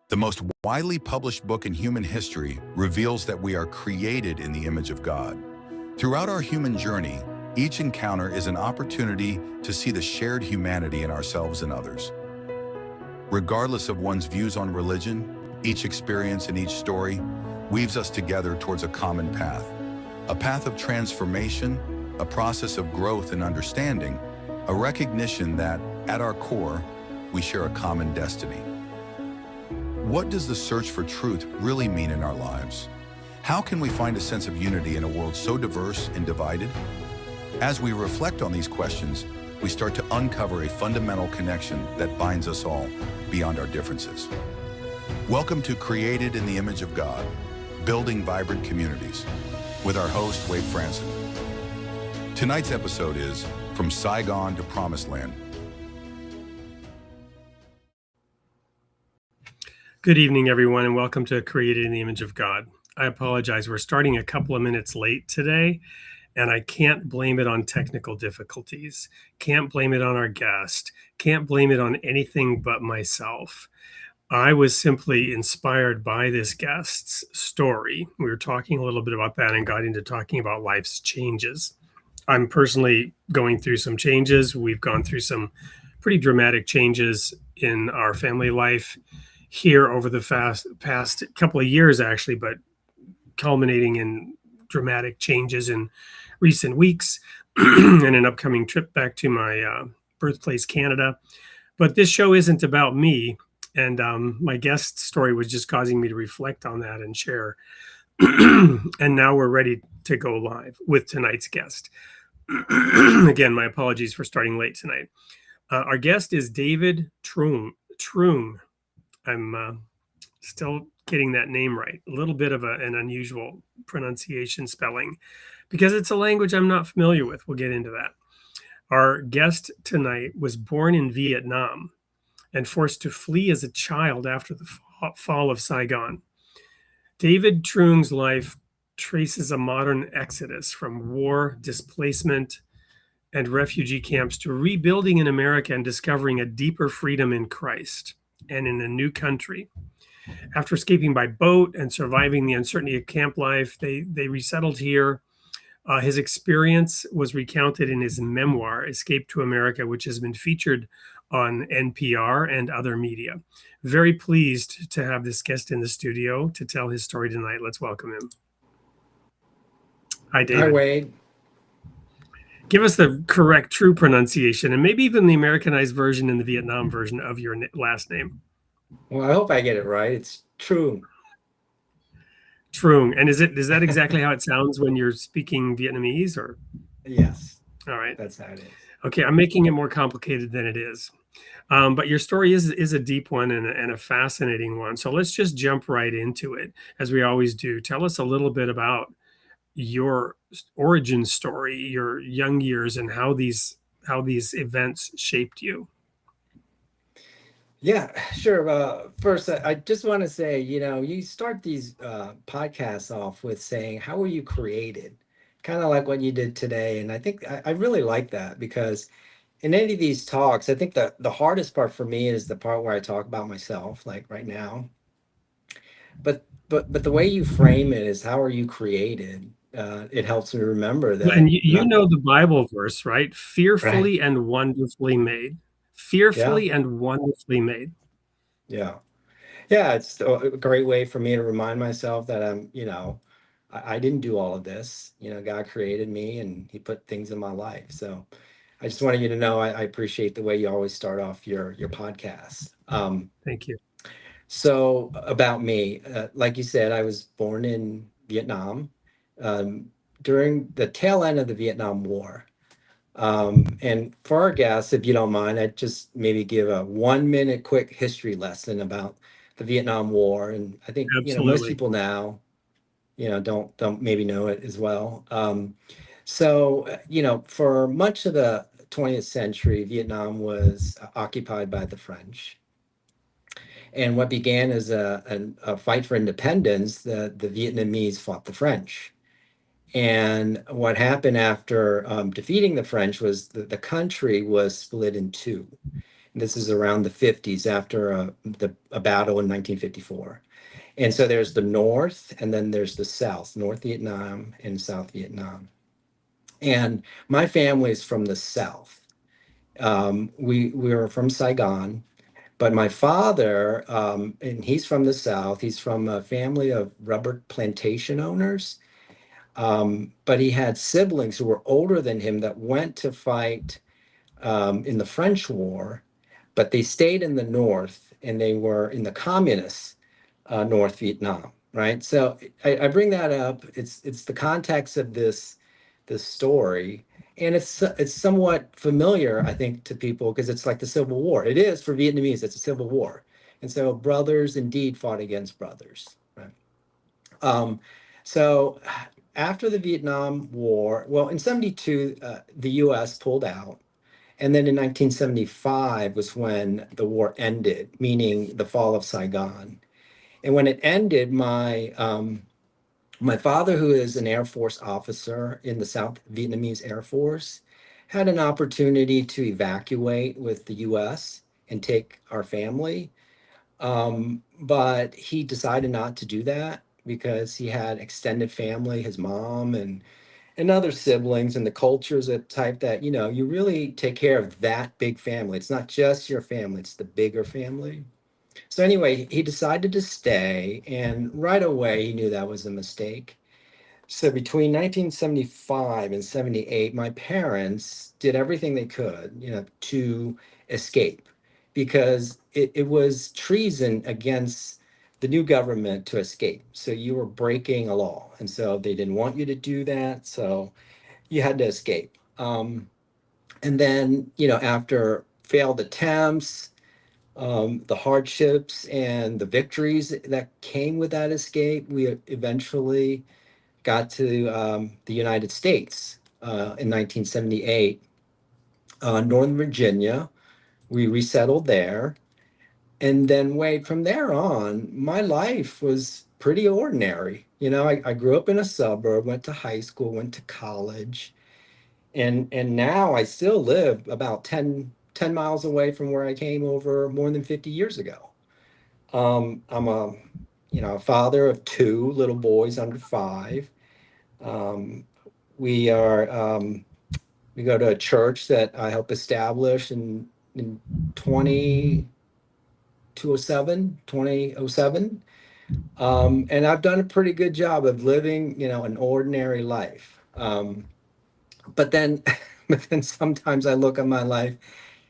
The most widely published book in human history reveals that we are created in the image of God. Throughout our human journey, each encounter is an opportunity to see the shared humanity in ourselves and others. Regardless of one's views on religion, each experience and each story weaves us together towards a common path. A path of transformation, a process of growth and understanding, a recognition that, at our core, we share a common destiny. What does the search for truth really mean in our lives? How can we find a sense of unity in a world so diverse and divided? As we reflect on these questions, we start to uncover a fundamental connection that binds us all beyond our differences. Welcome to Created in the Image of God, Building Vibrant Communities, with our host, Wade Franson. Tonight's episode is From Saigon to Promised Land. Good evening, everyone, and welcome to Created in the Image of God. I apologize. We're starting a couple of minutes late today, and I can't blame it on technical difficulties. Can't blame it on our guest. Can't blame it on anything but myself. I was simply inspired by this guest's story. We were talking a little bit about that and got into talking about life's changes. I'm personally going through some changes. We've gone through some pretty dramatic changes in our family life here over the past couple of years, actually, but culminating in dramatic changes in recent weeks and an upcoming trip back to my birthplace, Canada. But this show isn't about me. And my guest story was just causing me to reflect on that and share. And now we're ready to go live with tonight's guest. Again, my apologies for starting late tonight. Our guest is David Truong. I'm still getting that name right. A little bit of an unusual pronunciation spelling because it's a language I'm not familiar with. We'll get into that. Our guest tonight was born in Vietnam and forced to flee as a child after the fall of Saigon. David Truong's life traces a modern exodus from war, displacement, and refugee camps to rebuilding in America and discovering a deeper freedom in Christ and in a new country. After escaping by boat and surviving the uncertainty of camp life, they resettled here. His experience was recounted in his memoir, Escape to America, which has been featured on NPR and other media. Very pleased to have this guest in the studio to tell his story tonight. Let's welcome him. Hi, David. Hi, Wade. Give us the correct, true pronunciation, and maybe even the Americanized version and the Vietnam version of your last name. Well, I hope I get it right. It's Truong. Truong. And is that exactly how it sounds when you're speaking Vietnamese, or? Yes. All right. That's how it is. Okay, I'm making it more complicated than it is. But your story is a deep one and a fascinating one. So let's just jump right into it, as we always do. Tell us a little bit about your origin story, your young years, and how these events shaped you. Yeah, sure. First, I just want to say, you start these podcasts off with saying, how were you created? Kind of like what you did today. And I think I really like that, because in any of these talks, I think the hardest part for me is the part where I talk about myself, like right now. But the way you frame it is, how are you created? It helps me remember that. And you know the Bible verse, right? Fearfully Right. and wonderfully made. Fearfully and wonderfully made. Yeah. Yeah, it's a great way for me to remind myself that I didn't do all of this. God created me and he put things in my life. So I just wanted you to know I appreciate the way you always start off your podcast. Thank you. So about me, like you said, I was born in Vietnam during the tail end of the Vietnam War. And for our guests, if you don't mind, I'd just maybe give a 1-minute quick history lesson about the Vietnam War. And I think, Absolutely. most people now, don't maybe know it as well. So, for much of the 20th century, Vietnam was occupied by the French. And what began as a fight for independence, the Vietnamese fought the French. And what happened after defeating the French was the country was split in two. This is around the 50s after a battle in 1954. And so there's the North, and then there's the South, North Vietnam and South Vietnam. And my family is from the South. We were from Saigon, but my father, and he's from the South. He's from a family of rubber plantation owners. But he had siblings who were older than him that went to fight in the French War, but they stayed in the North and they were in the communist North Vietnam, right? So I bring that up. It's the context of this story, and it's somewhat familiar, I think, to people because it's like the Civil War. It is for Vietnamese. It's a civil war, and so brothers indeed fought against brothers, right? Um, so after the Vietnam War, well, in '72, the U.S. pulled out. And then in 1975 was when the war ended, meaning the fall of Saigon. And when it ended, my father, who is an Air Force officer in the South Vietnamese Air Force, had an opportunity to evacuate with the US and take our family. But he decided not to do that because he had extended family, his mom and other siblings, and the culture is a type that, you really take care of that big family. It's not just your family, it's the bigger family. So anyway, he decided to stay, and right away he knew that was a mistake. So between 1975 and 78, my parents did everything they could, to escape because it was treason against the new government to escape. So you were breaking a law. And so they didn't want you to do that. So you had to escape. And then, after failed attempts, the hardships and the victories that came with that escape, we eventually got to the United States in 1978, Northern Virginia. We resettled there. And then, wait, from there on, my life was pretty ordinary. I grew up in a suburb, went to high school, went to college. And now I still live about ten miles away from where I came over more than 50 years ago. I'm a father of two little boys under 5. Um, we are we go to a church that I helped establish in 2007. And I've done a pretty good job of living, an ordinary life. But then, but then sometimes I look at my life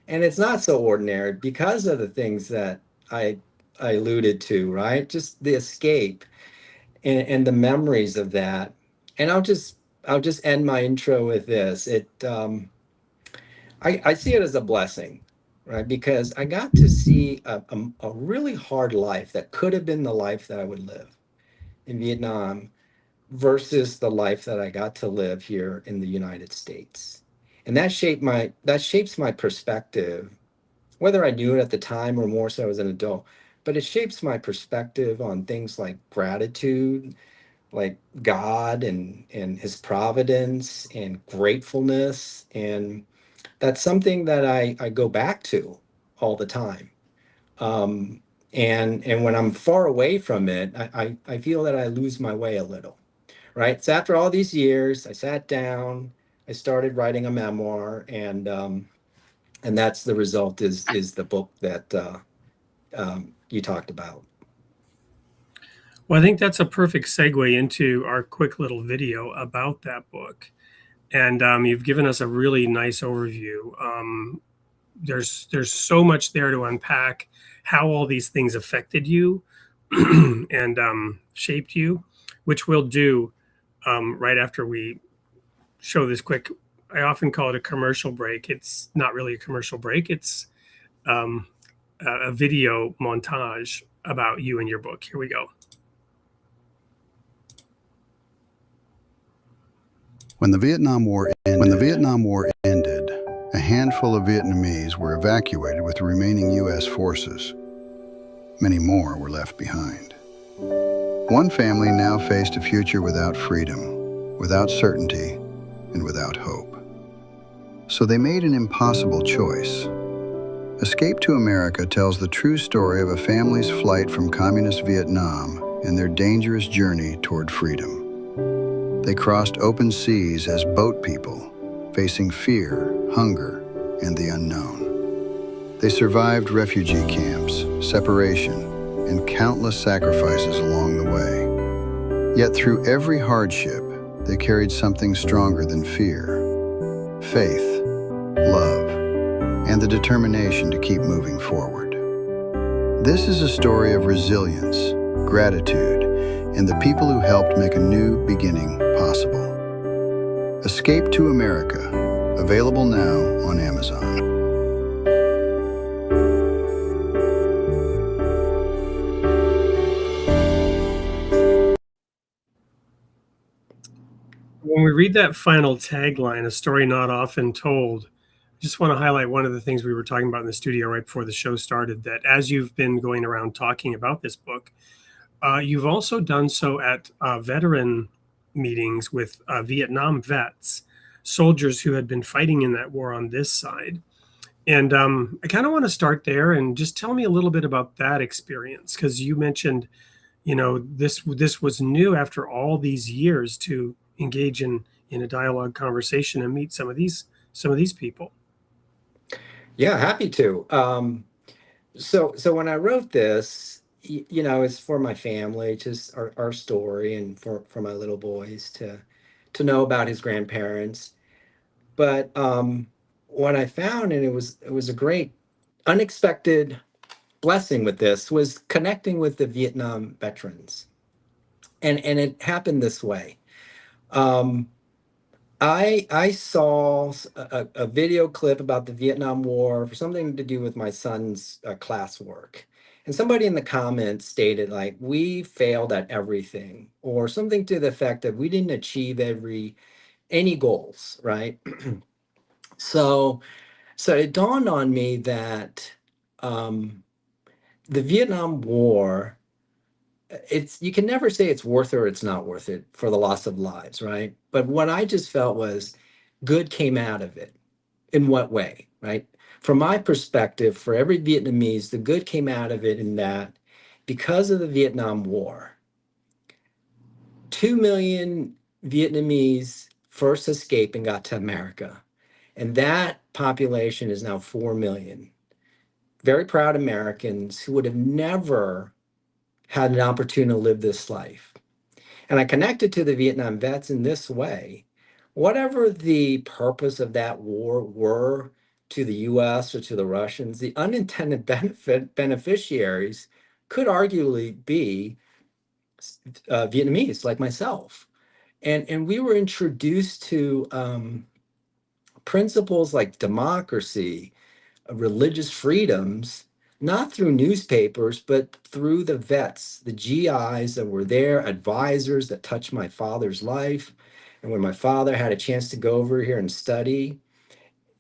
and it's not so ordinary because of the things that I alluded to, right? Just the escape and the memories of that. And I'll just end my intro with this. I see it as a blessing, right? Because I got to see a really hard life that could have been the life that I would live in Vietnam versus the life that I got to live here in the United States. And that shapes my perspective, whether I knew it at the time or more so as an adult. But it shapes my perspective on things like gratitude, like God and his providence and gratefulness. And that's something that I go back to all the time. Um, and when I'm far away from it, I feel that I lose my way a little, right? So after all these years, I sat down, I started writing a memoir, and that's the result is the book that you talked about. Well, I think that's a perfect segue into our quick little video about that book. And you've given us a really nice overview. There's so much there to unpack how all these things affected you and shaped you, which we'll do right after we show this quick. I often call it a commercial break. It's not really a commercial break. It's um, a video montage about you and your book. Here we go. When the Vietnam War ended, a handful of Vietnamese were evacuated with the remaining U.S. forces. Many more were left behind. One family now faced a future without freedom, without certainty, and without hope. So they made an impossible choice. Escape to America tells the true story of a family's flight from communist Vietnam and their dangerous journey toward freedom. They crossed open seas as boat people, facing fear, hunger, and the unknown. They survived refugee camps, separation, and countless sacrifices along the way. Yet through every hardship, they carried something stronger than fear: faith, love, and the determination to keep moving forward. This is a story of resilience, gratitude, and the people who helped make a new beginning possible. Escape to America, available now on Amazon. When we read that final tagline, a story not often told, I just want to highlight one of the things we were talking about in the studio right before the show started, that as you've been going around talking about this book, you've also done so at veteran meetings with Vietnam vets, soldiers who had been fighting in that war on this side. And I kind of want to start there and just tell me a little bit about that experience, because you mentioned, this was new after all these years to engage in a dialogue conversation and meet some of these people. Yeah, happy to. So when I wrote this, it's for my family, just our story, and for my little boys to know about his grandparents. But what I found, and it was a great unexpected blessing with this, was connecting with the Vietnam veterans. And it happened this way. I saw a video clip about the Vietnam War for something to do with my son's classwork. And somebody in the comments stated, like, we failed at everything, or something to the effect that we didn't achieve any goals, right? So it dawned on me that the Vietnam War, you can never say it's worth it or it's not worth it for the loss of lives, right? But what I just felt was good came out of it. In what way, right? From my perspective, for every Vietnamese, the good came out of it in that because of the Vietnam War, 2 million Vietnamese first escaped and got to America. And that population is now 4 million. Very proud Americans who would have never had an opportunity to live this life. And I connected to the Vietnam vets in this way. Whatever the purpose of that war were to the US or to the Russians, the unintended beneficiaries could arguably be Vietnamese like myself. And we were introduced to principles like democracy, religious freedoms, not through newspapers, but through the vets, the GIs that were there, advisors that touched my father's life. And when my father had a chance to go over here and study,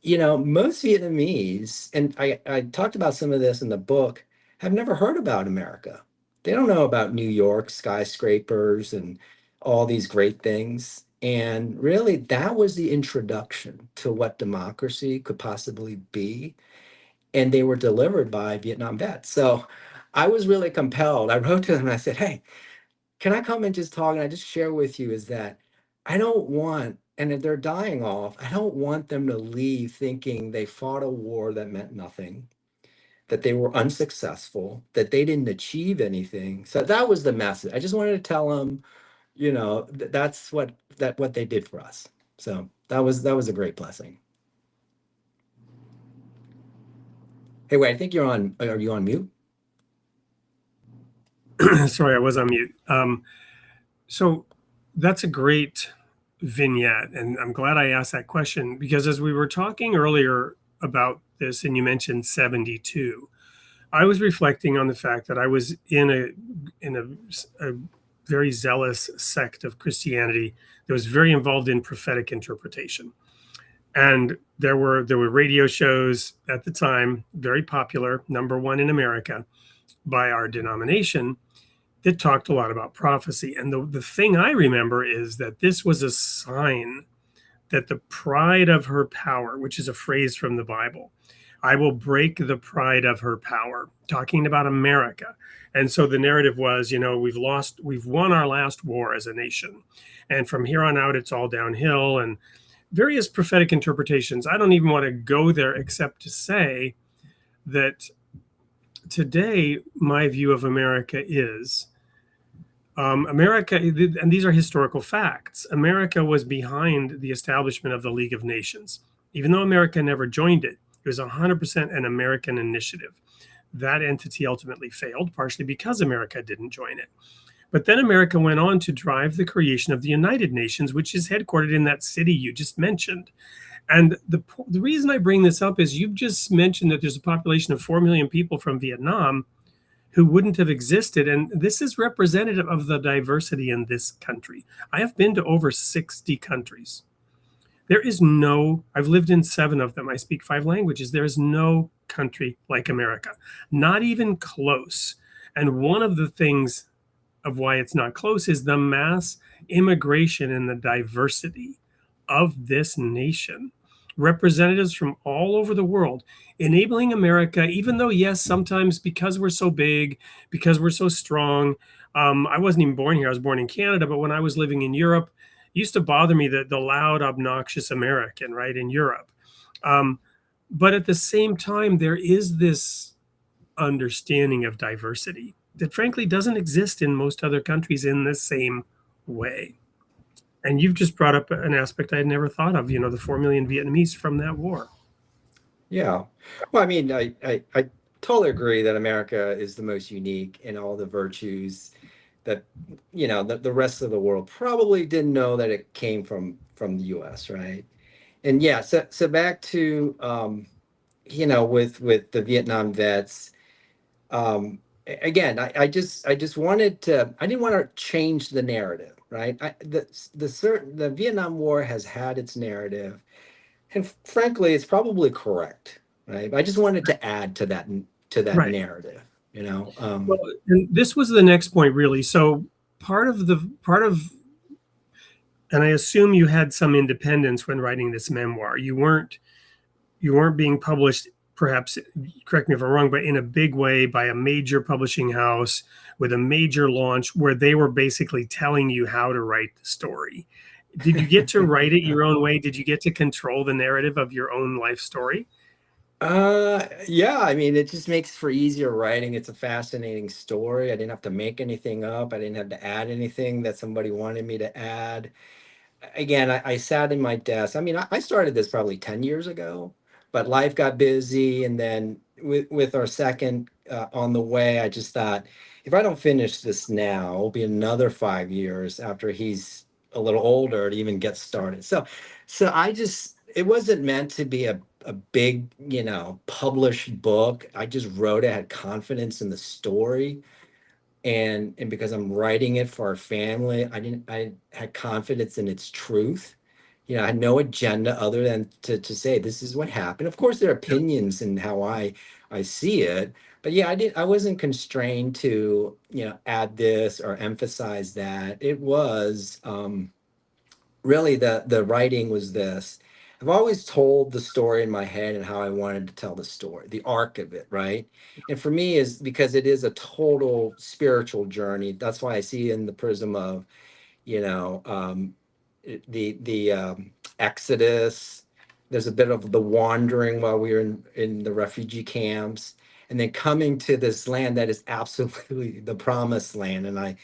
most Vietnamese, and I talked about some of this in the book, have never heard about America. They don't know about New York skyscrapers and all these great things. And really, that was the introduction to what democracy could possibly be. And they were delivered by Vietnam vets. So I was really compelled. I wrote to them and I said, hey, can I come and just talk? And I just share with you is that I don't want, and if they're dying off, I don't want them to leave thinking they fought a war that meant nothing, that they were unsuccessful, that they didn't achieve anything. So that was the message. I just wanted to tell them, that's what they did for us. So that was a great blessing. Hey, wait, I think are you on mute? Sorry, I was on mute. So that's a great vignette. And I'm glad I asked that question, because as we were talking earlier about this, and you mentioned 72, I was reflecting on the fact that I was in a very zealous sect of Christianity that was very involved in prophetic interpretation. And there were radio shows at the time, very popular, number one in America by our denomination, that talked a lot about prophecy. And the thing I remember is that this was a sign that the pride of her power, which is a phrase from the Bible, I will break the pride of her power, talking about America. And so the narrative was, we've won our last war as a nation. And from here on out, it's all downhill, and various prophetic interpretations. I don't even want to go there except to say that today, my view of America is America, and these are historical facts. America was behind the establishment of the League of Nations. Even though America never joined it, it was 100% an American initiative. That entity ultimately failed, partially because America didn't join it. But then America went on to drive the creation of the United Nations, which is headquartered in that city you just mentioned. And the reason I bring this up is you've just mentioned that there's a population of 4 million people from Vietnam who wouldn't have existed. And this is representative of the diversity in this country. I have been to over 60 countries. I've lived in 7 of them. I speak 5 languages. There is no country like America, not even close. And one of the things of why it's not close is the mass immigration and the diversity of this nation. Representatives from all over the world, enabling America, even though, yes, sometimes because we're so big, because we're so strong. I wasn't even born here. I was born in Canada, but when I was living in Europe, it used to bother me that the loud, obnoxious American, right, in Europe. But at the same time, there is this understanding of diversity that frankly doesn't exist in most other countries in the same way. And you've just brought up an aspect I had never thought of, the 4 million Vietnamese from that war. Yeah. Well, I mean, I totally agree that America is the most unique in all the virtues that, the rest of the world probably didn't know that it came from the US, right? And yeah, so back to, with the Vietnam vets, again, I just wanted to, I didn't want to change the narrative, right? The Vietnam War has had its narrative, and frankly, it's probably correct, right? I just wanted to add to that Right. narrative, Well, and this was the next point, really. So part of, and I assume you had some independence when writing this memoir. You weren't being published, perhaps, correct me if I'm wrong, but in a big way by a major publishing house with a major launch where they were basically telling you how to write the story. Did you get to write it your own way? Did you get to control the narrative of your own life story? Yeah, I mean, it just makes for easier writing. It's a fascinating story. I didn't have to make anything up. I didn't have to add anything that somebody wanted me to add. Again, I sat in my desk. I mean, I started this probably 10 years ago, but life got busy. And then with our second on the way, I just thought, if I don't finish this now, it'll be another 5 years after he's a little older to even get started. So it wasn't meant to be a big, published book. I just wrote it, had confidence in the story. And because I'm writing it for our family, I had confidence in its truth. I had no agenda other than to say this is what happened. Of course, there are opinions in how I see it, but yeah, I wasn't constrained to, add this or emphasize that. It was really the writing was this. I've always told the story in my head and how I wanted to tell the story, the arc of it, right? And for me is because it is a total spiritual journey. That's why I see in the prism of, you know, um, the Exodus. There's a bit of the wandering while we were in the refugee camps, and then coming to this land that is absolutely the promised land. And I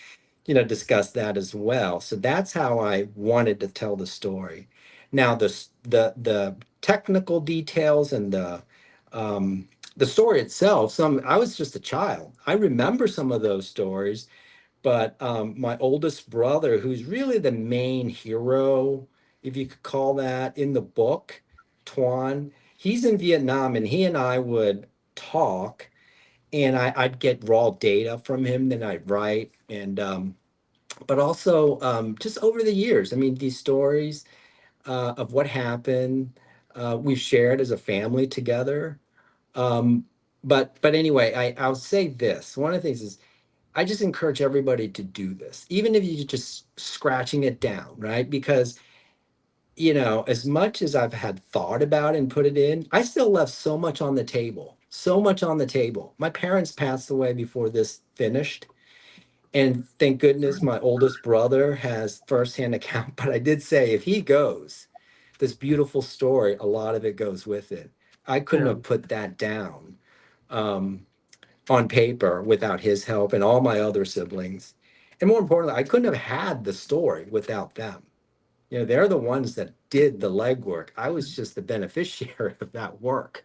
discuss that as well. So that's how I wanted to tell the story. Now, the technical details and the story itself, I was just a child. I remember some of those stories, but my oldest brother, who's really the main hero, if you could call that, in the book, Truong, he's in Vietnam, and he and I would talk, and I'd get raw data from him, then I'd write, and but also just over the years, I mean, these stories of what happened, we've shared as a family together. Um, but anyway, I'll say this. One of the things is I just encourage everybody to do this, even if you're just scratching it down, right? Because as much as I've had thought about and put it in, I still left so much on the table, so much on the table. My parents passed away before this finished. And thank goodness my oldest brother has firsthand account. But I did say, if he goes, this beautiful story, a lot of it goes with it. I couldn't Yeah. have put that down um, on paper without his help and all my other siblings. And more importantly, I couldn't have had the story without them. They're the ones that did the legwork. I was just the beneficiary of that work.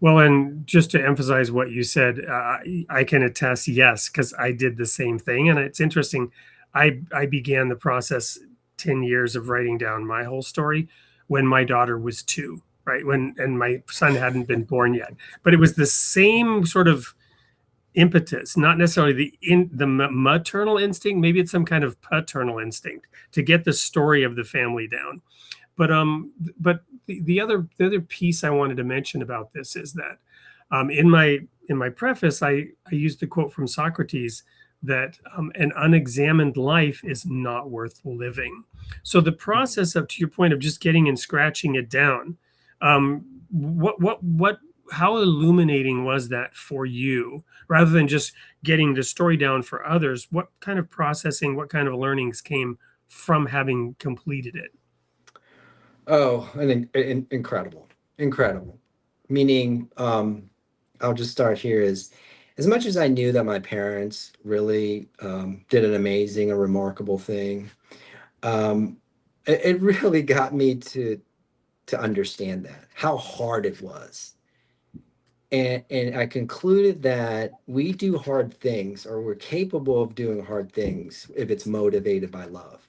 Well, and just to emphasize what you said, I can attest, yes, because I did the same thing. And it's interesting. I began the process 10 years of writing down my whole story when my daughter was 2, right? And my son hadn't been born yet. But it was the same sort of impetus, not necessarily the maternal instinct. Maybe it's some kind of paternal instinct to get the story of the family down. But the other piece I wanted to mention about this is that in my preface, I used the quote from Socrates that an unexamined life is not worth living. So the process of, to your point, of just getting and scratching it down, what how illuminating was that for you, rather than just getting the story down for others? What kind of processing, what kind of learnings came from having completed it? Oh, incredible, incredible. Meaning, I'll just start here is as much as I knew that my parents really did an amazing and remarkable thing, it really got me to understand that, how hard it was. And I concluded that we do hard things, or we're capable of doing hard things if it's motivated by love.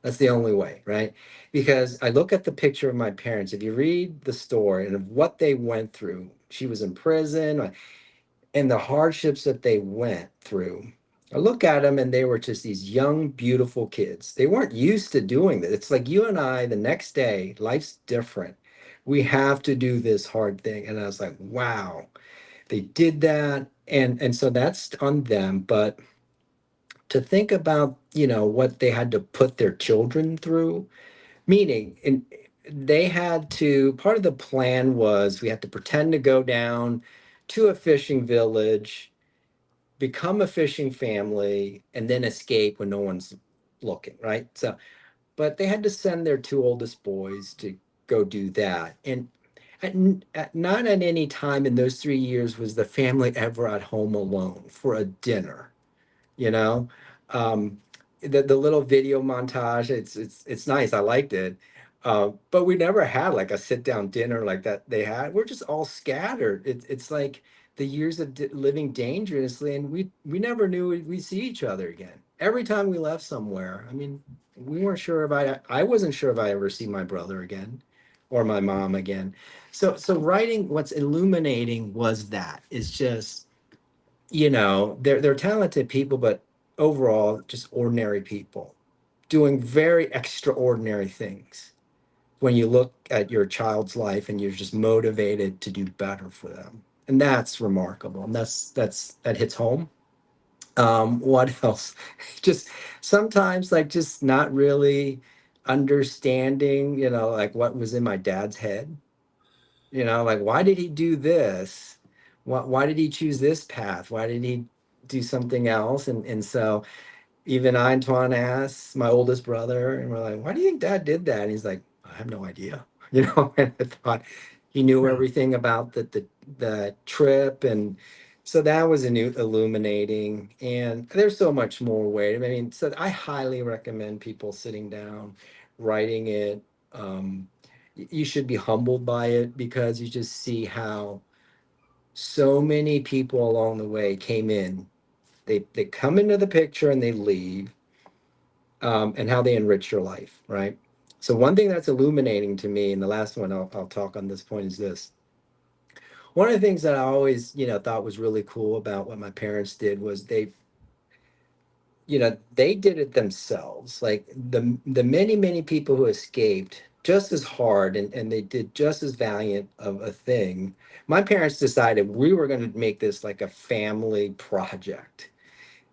That's the only way, right? Because I look at the picture of my parents. If you read the story and of what they went through, she was in prison and the hardships that they went through. I look at them and they were just these young, beautiful kids. They weren't used to doing this. It's like you and I, the next day, life's different. We have to do this hard thing. And I was like, wow, they did that. And so that's on them. But to think about, what they had to put their children through, meaning they had to, part of the plan was we had to pretend to go down to a fishing village, become a fishing family, and then escape when no one's looking, right? So, but they had to send their 2 oldest boys to go do that. And not at any time in those 3 years was the family ever at home alone for a dinner, you know um the little video montage, it's nice, I liked it, but we never had like a sit down dinner like that they had. We're just all scattered. It's like the years of living dangerously, and we never knew we'd see each other again. Every time we left somewhere, I mean, we weren't sure if I wasn't sure if I ever see my brother again or my mom again. So writing, what's illuminating was that is just, they're talented people, but overall just ordinary people doing very extraordinary things when you look at your child's life and you're just motivated to do better for them. And that's remarkable. And that hits home. What else? Just sometimes like just not really understanding, like what was in my dad's head. Like, why did he do this? Why did he choose this path? Why did he do something else? And so even Antoine asked my oldest brother, and we're like, why do you think dad did that? And he's like, I have no idea. And I thought he knew Yeah. everything about the trip. And so that was a new illuminating. And there's so much more way. I mean, so I highly recommend people sitting down, writing it. You should be humbled by it because you just see how so many people along the way came in. They come into the picture and they leave, and how they enrich your life, right? So one thing that's illuminating to me, and the last one I'll talk on this point, is this. One of the things that I always, thought was really cool about what my parents did was they did it themselves. Like the many people who escaped just as hard, and they did just as valiant of a thing. My parents decided we were going to make this like a family project.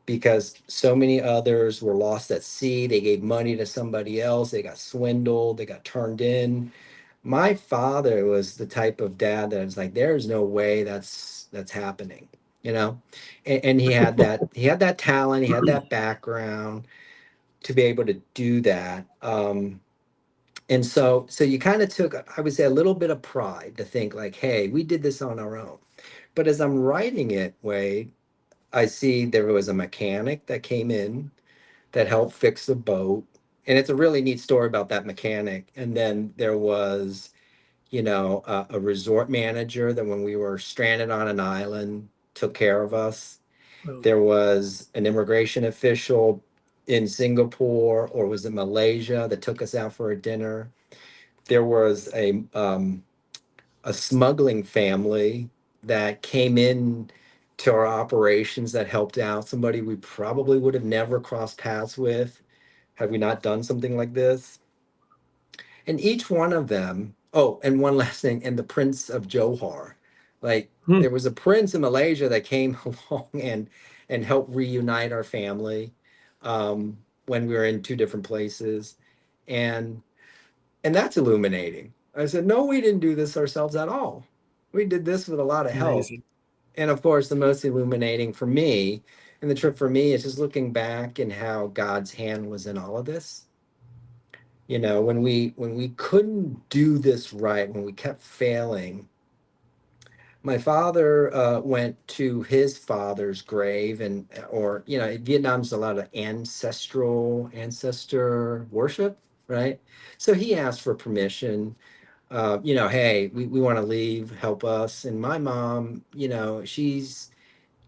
because so many others were lost at sea. They gave money to somebody else. They got swindled. They got turned in. My father was the type of dad that was like, there's no way that's happening, you know? And he had that talent, he had that background to be able to do that. And so you kind of took, I would say, a little bit of pride to think like, hey, we did this on our own. But as I'm writing it, Wade, I see there was a mechanic that came in that helped fix the boat. And it's a really neat story about that mechanic. And then there was, a resort manager that when we were stranded on an island took care of us. Well, There was an immigration official in Singapore, or was it Malaysia, that took us out for a dinner. There was a smuggling family that came in to our operations that helped out somebody we probably would have never crossed paths with had we not done something like this. And each one of them, oh, and one last thing, and the Prince of Johor. Like hmm, there was a prince in Malaysia that came along and helped reunite our family when we were in two different places. And that's illuminating. I said, no, we didn't do this ourselves at all. We did this with a lot of help. amazing. And of course, the most illuminating for me, and the trip for me, is just looking back and how God's hand was in all of this. When we couldn't do this right, when we kept failing, my father went to his father's grave, and or Vietnam's a lot of ancestor worship, right? So he asked for permission. Hey, we want to leave, help us. And my mom, she's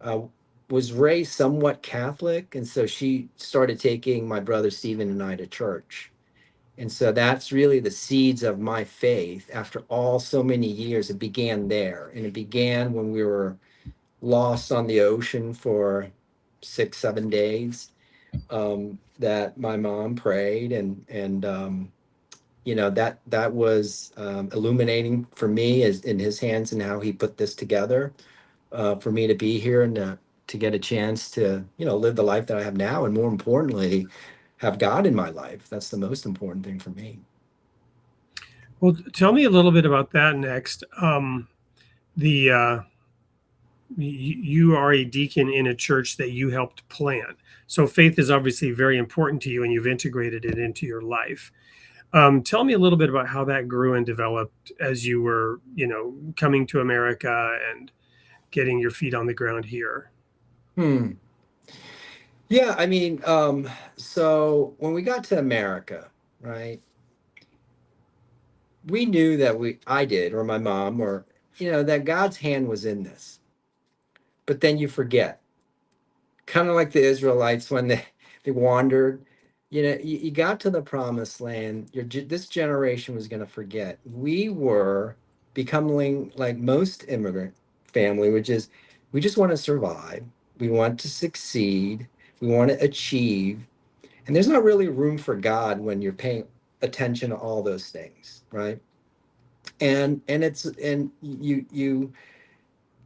uh, was raised somewhat Catholic, and so she started taking my brother Stephen and I to church. And so that's really the seeds of my faith. After all so many years, it began there. And it began when we were lost on the ocean for 6, 7 days. That my mom prayed, and that was illuminating for me, as in his hands, and how he put this together for me to be here and to get a chance to live the life that I have now, and more importantly, have God in my life. That's the most important thing for me. Well, tell me a little bit about that next. The you are a deacon in a church that you helped plant. So faith is obviously very important to you, and you've integrated it into your life. Tell me a little bit about how that grew and developed as you were, coming to America and getting your feet on the ground here. Hmm. Yeah, I mean, so when we got to America, right, we knew that I did, or my mom, or, that God's hand was in this. But then you forget, kind of like the Israelites when they wandered. You got to the promised land. This generation was going to forget. We were becoming like most immigrant family, which is we just want to survive. We want to succeed. We want to achieve. And there's not really room for God when you're paying attention to all those things, right? And you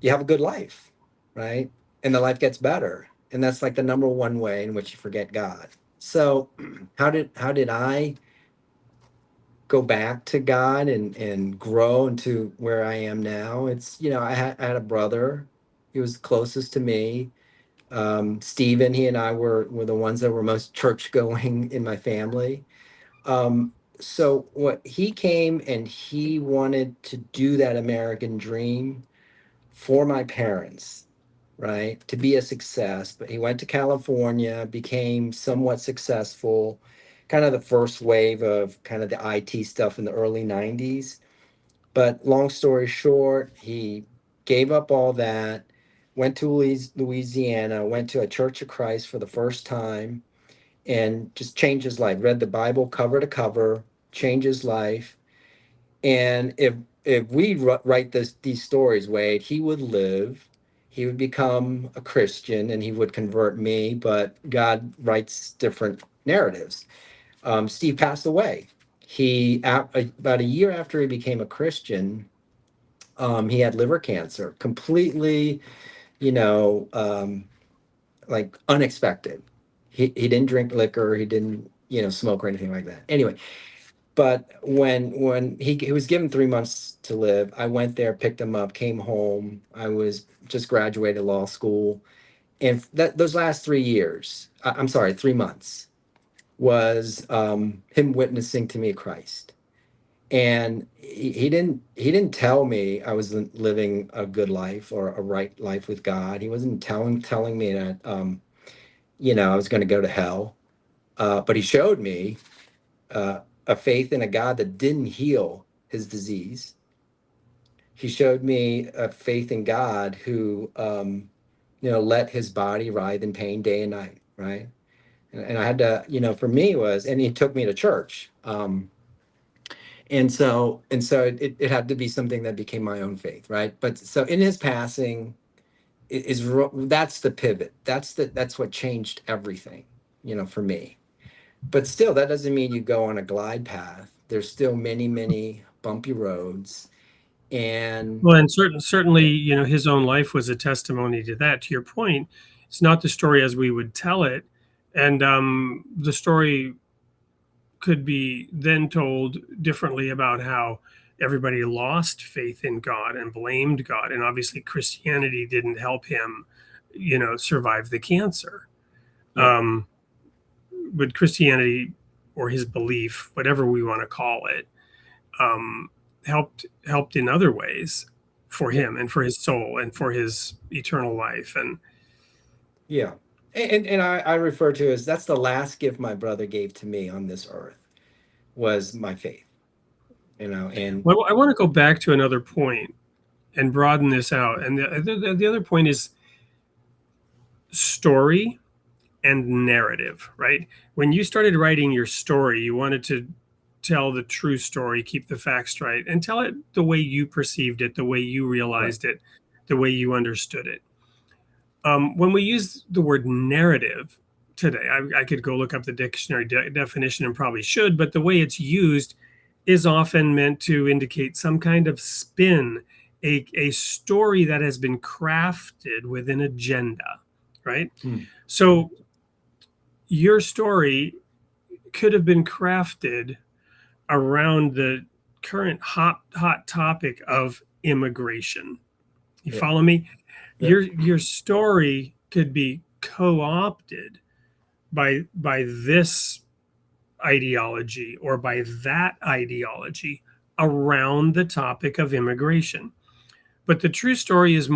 have a good life, right? And the life gets better. And that's like the number one way in which you forget God. So how did I go back to God and grow into where I am now? It's, I had a brother. He was closest to me. Stephen, he and I were the ones that were most church going in my family. So what he came and he wanted to do that American dream for my parents, right? To be a success. But he went to California, became somewhat successful, kind of the first wave of kind of the IT stuff in the early 90s. But long story short, he gave up all that, went to Louisiana, went to a Church of Christ for the first time, and just changed his life. Read the Bible cover to cover, changed his life. And if we write these stories, Wade, he would live, he would become a Christian, and he would convert me. But God writes different narratives. Steve passed away. About a year after he became a Christian, he had liver cancer, completely, you know, um, like unexpected. He didn't drink liquor, he didn't, smoke or anything like that. Anyway, but when he was given 3 months to live, I went there, picked him up, came home. I was just graduated law school, and those last 3 years, I'm sorry, 3 months, was him witnessing to me Christ. And he didn't tell me I was living a good life or a right life with God. He wasn't telling me that I was going to go to hell. But he showed me a faith in a God that didn't heal his disease. He showed me a faith in God who let his body writhe in pain day and night, right? And I had to, for me was, and he took me to church. And so it had to be something that became my own faith, right? But so in his passing that's the pivot. That's what changed everything, for me. But still, that doesn't mean you go on a glide path. There's still many, many bumpy roads. And Well, and certainly, his own life was a testimony to that. To your point, it's not the story as we would tell it, and the story could be then told differently about how everybody lost faith in God and blamed God, and obviously Christianity didn't help him, survive the cancer. yeah, But Christianity, or his belief, whatever we want to call it, um, helped in other ways for yeah, him and for his soul and for his eternal life. And yeah. And I refer to as that's the last gift my brother gave to me on this earth was my faith, and well, I want to go back to another point and broaden this out. And the other point is story and narrative, right? When you started writing your story, you wanted to tell the true story, keep the facts right, and tell it the way you perceived it, the way you right, realized it, the way you understood it. When we use the word narrative today, I could go look up the dictionary definition and probably should, but the way it's used is often meant to indicate some kind of spin, a story that has been crafted with an agenda, right? hmm, So your story could have been crafted around the current hot topic of immigration. You yeah, follow me? yeah, Your story could be co-opted by this ideology or by that ideology around the topic of immigration. But the true story is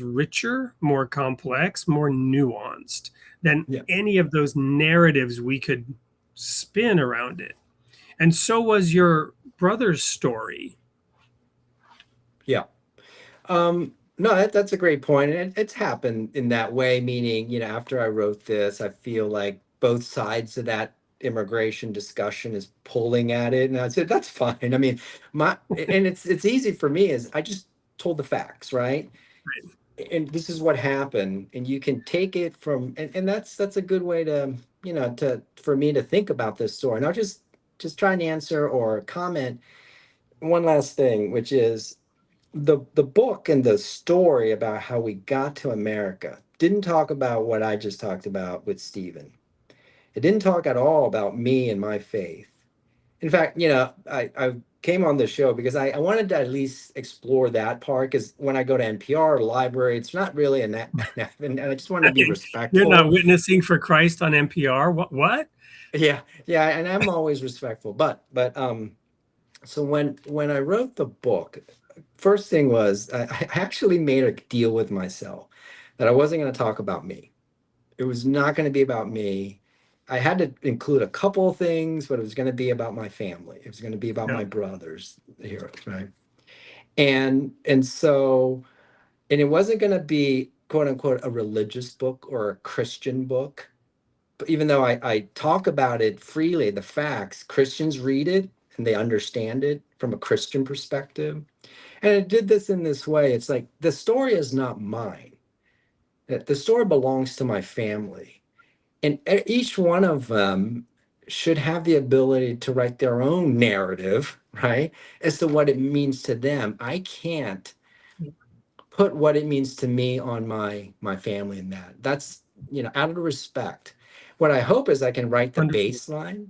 richer, more complex, more nuanced than yeah, any of those narratives we could spin around it. And so was your brother's story. yeah. No, that's a great point. And it's happened in that way, meaning, after I wrote this, I feel like both sides of that immigration discussion is pulling at it. And I said, that's fine. I mean, and it's easy for me is I just told the facts, right? And this is what happened. And you can take it from, and that's a good way to, for me to think about this story. And I'll just try and answer or comment one last thing, which is the book and the story about how we got to America didn't talk about what I just talked about with Stephen. It didn't talk at all about me and my faith. In fact, I came on the show because I wanted to at least explore that part because when I go to NPR or the library, it's not really and I just wanted to be You're not respectful. witnessing for Christ on NPR. What? Yeah, yeah, and I'm always respectful. But so when I wrote the book, first thing was I actually made a deal with myself that I wasn't going to talk about me. It was not going to be about me. I had to include a couple of things, but it was going to be about my family. It was going to be about Yeah. my brothers, the heroes, right? And it wasn't going to be quote unquote a religious book or a Christian book. But even though I talk about it freely, the facts, Christians read it and they understand it from a Christian perspective. And it did this in this way. It's like the story is not mine. The story belongs to my family. And each one of them should have the ability to write their own narrative, right? As to what it means to them. I can't put what it means to me on my family in that. out of respect, what I hope is I can write the Wonderful. baseline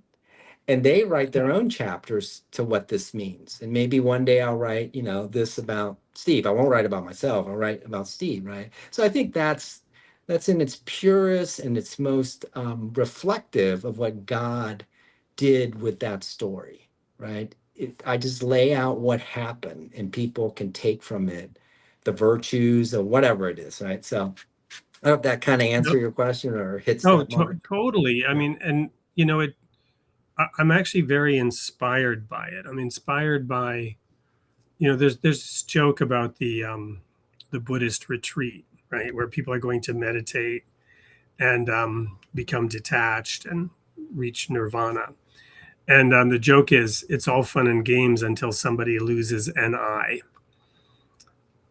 and they write their own chapters to what this means. And maybe one day I'll write, this about Steve. I won't write about myself. I'll write about Steve, right? So I think that's in its purest and its most reflective of what God did with that story, right? I just lay out what happened and people can take from it the virtues or whatever it is, right? So I hope that kind of answer your question or hits Oh, that mark. totally. I mean, and I'm actually very inspired by it. I'm inspired by, there's this joke about the Buddhist retreat, right, where people are going to meditate and become detached and reach nirvana. And the joke is, it's all fun and games until somebody loses an eye.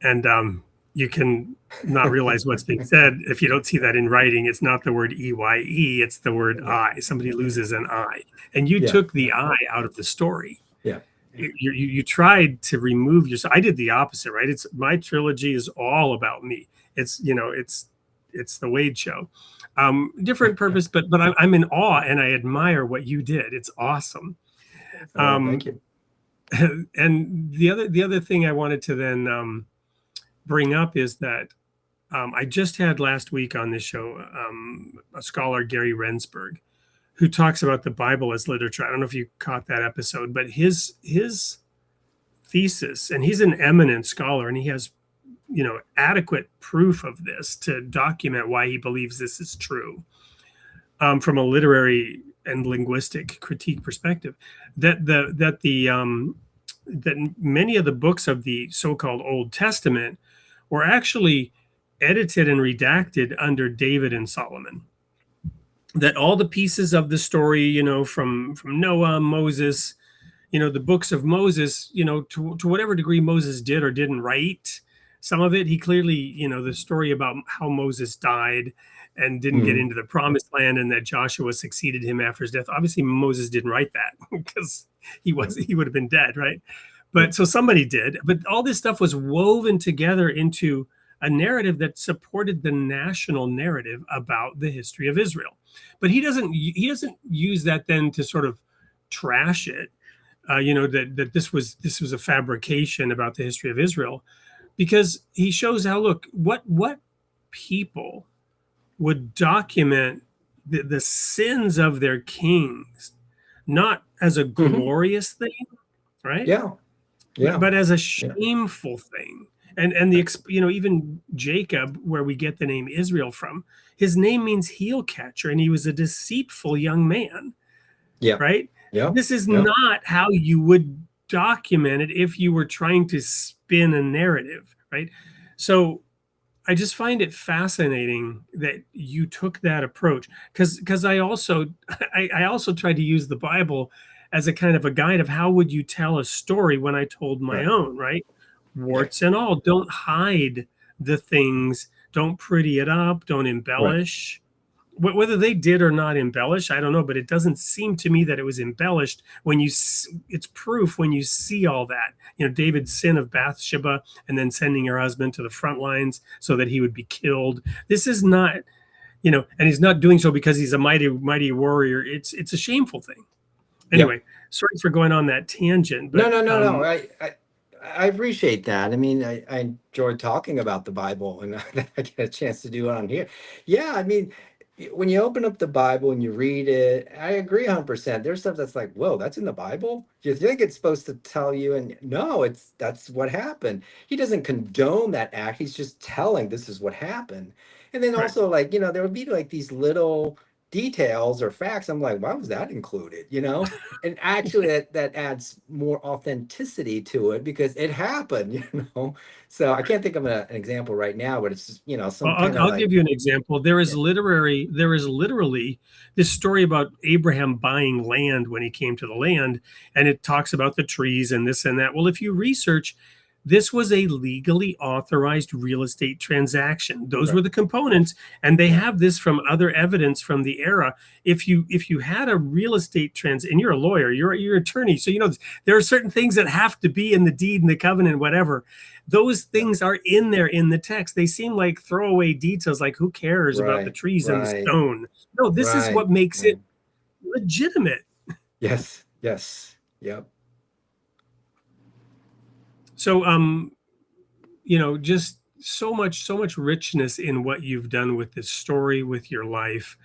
And you can not realize what's being said if you don't see that in writing. It's not the word EYE, it's the word eye. Somebody loses an eye. And you took the eye out of the story. Yeah. You tried to remove yourself. I did the opposite, right? It's my trilogy is all about me. It's the Wade show. Different purpose, but I'm in awe and I admire what you did. It's awesome. Thank you. And the other thing I wanted to then bring up is that I just had last week on this show a scholar, Gary Rensburg, who talks about the Bible as literature. I don't know if you caught that episode, but his thesis, and he's an eminent scholar, and he has adequate proof of this to document why he believes this is true from a literary and linguistic critique perspective, that many of the books of the so-called Old Testament were actually edited and redacted under David and Solomon. That all the pieces of the story, from Noah, Moses, the books of Moses, to whatever degree Moses did or didn't write, some of it, he clearly, the story about how Moses died and didn't get into the promised land and that Joshua succeeded him after his death. Obviously, Moses didn't write that because he would have been dead, right? But so somebody did. But all this stuff was woven together into a narrative that supported the national narrative about the history of Israel. But he doesn't use that then to sort of trash it, that this was a fabrication about the history of Israel, because he shows how, look, what people would document the sins of their kings, not as a glorious thing, right? Yeah. But as a shameful thing. And even Jacob, where we get the name Israel from, his name means heel catcher, and he was a deceitful young man. Yeah. Right? Yeah. This is not how you would document it if you were trying to spin a narrative, right? So I just find it fascinating that you took that approach, because I also tried to use the Bible as a kind of a guide of how would you tell a story when I told my own, right? Warts and all. Don't hide the things. Don't pretty it up. Don't embellish. Right. Whether they did or not embellish, I don't know, but it doesn't seem to me that it was embellished when it's proof when you see all that. David's sin of Bathsheba and then sending her husband to the front lines so that he would be killed. This is not, and he's not doing so because he's a mighty warrior. It's a shameful thing. Anyway, sorry for going on that tangent. But, no. I appreciate that. I mean, I enjoy talking about the Bible, and I get a chance to do it on here. Yeah, I mean, when you open up the Bible and you read it, I agree 100%. There's stuff that's like, whoa, that's in the Bible? You think it's supposed to tell you, and no, that's what happened. He doesn't condone that act. He's just telling this is what happened. And then also, there would be like these little details or facts. I'm like, why was that included? And actually that adds more authenticity to it because it happened, So I can't think of an example right now, but it's just, I'll give you an example. There is literally this story about Abraham buying land when he came to the land, and it talks about the trees and this and that. Well, if you research, This was a legally authorized real estate transaction. Those Right. were the components, and they have this from other evidence from the era. If you had a real estate and you're a lawyer, you're an attorney, so you know there are certain things that have to be in the deed and the covenant, whatever. Those Yeah. things are in there in the text. They seem like throwaway details, like who cares about the Right. trees and the Right. stone? No, this is Right. what makes Right. it legitimate. Yes. Yes. Yep. So, just so much richness in what you've done with this story, with your life.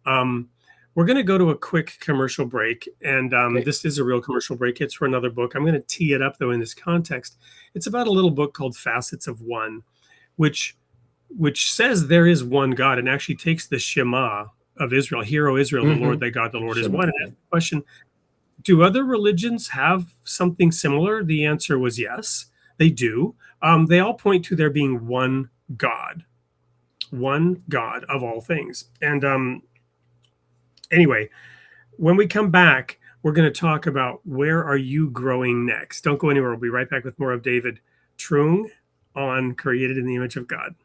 We're going to go to a quick commercial break, and Great. this is a real commercial break. It's for another book. I'm going to tee it up though in this context. It's about a little book called Facets of One, which says there is one God, and actually takes the Shema of Israel, Hear, O Israel, the Lord Mm-hmm. thy God, the Lord is Shema. one. And I asked the question, do other religions have something similar? The answer was yes, they do. They all point to there being one God of all things. And anyway, when we come back, we're going to talk about where are you growing next. Don't go anywhere. We'll be right back with more of David Truong on Created in the Image of God.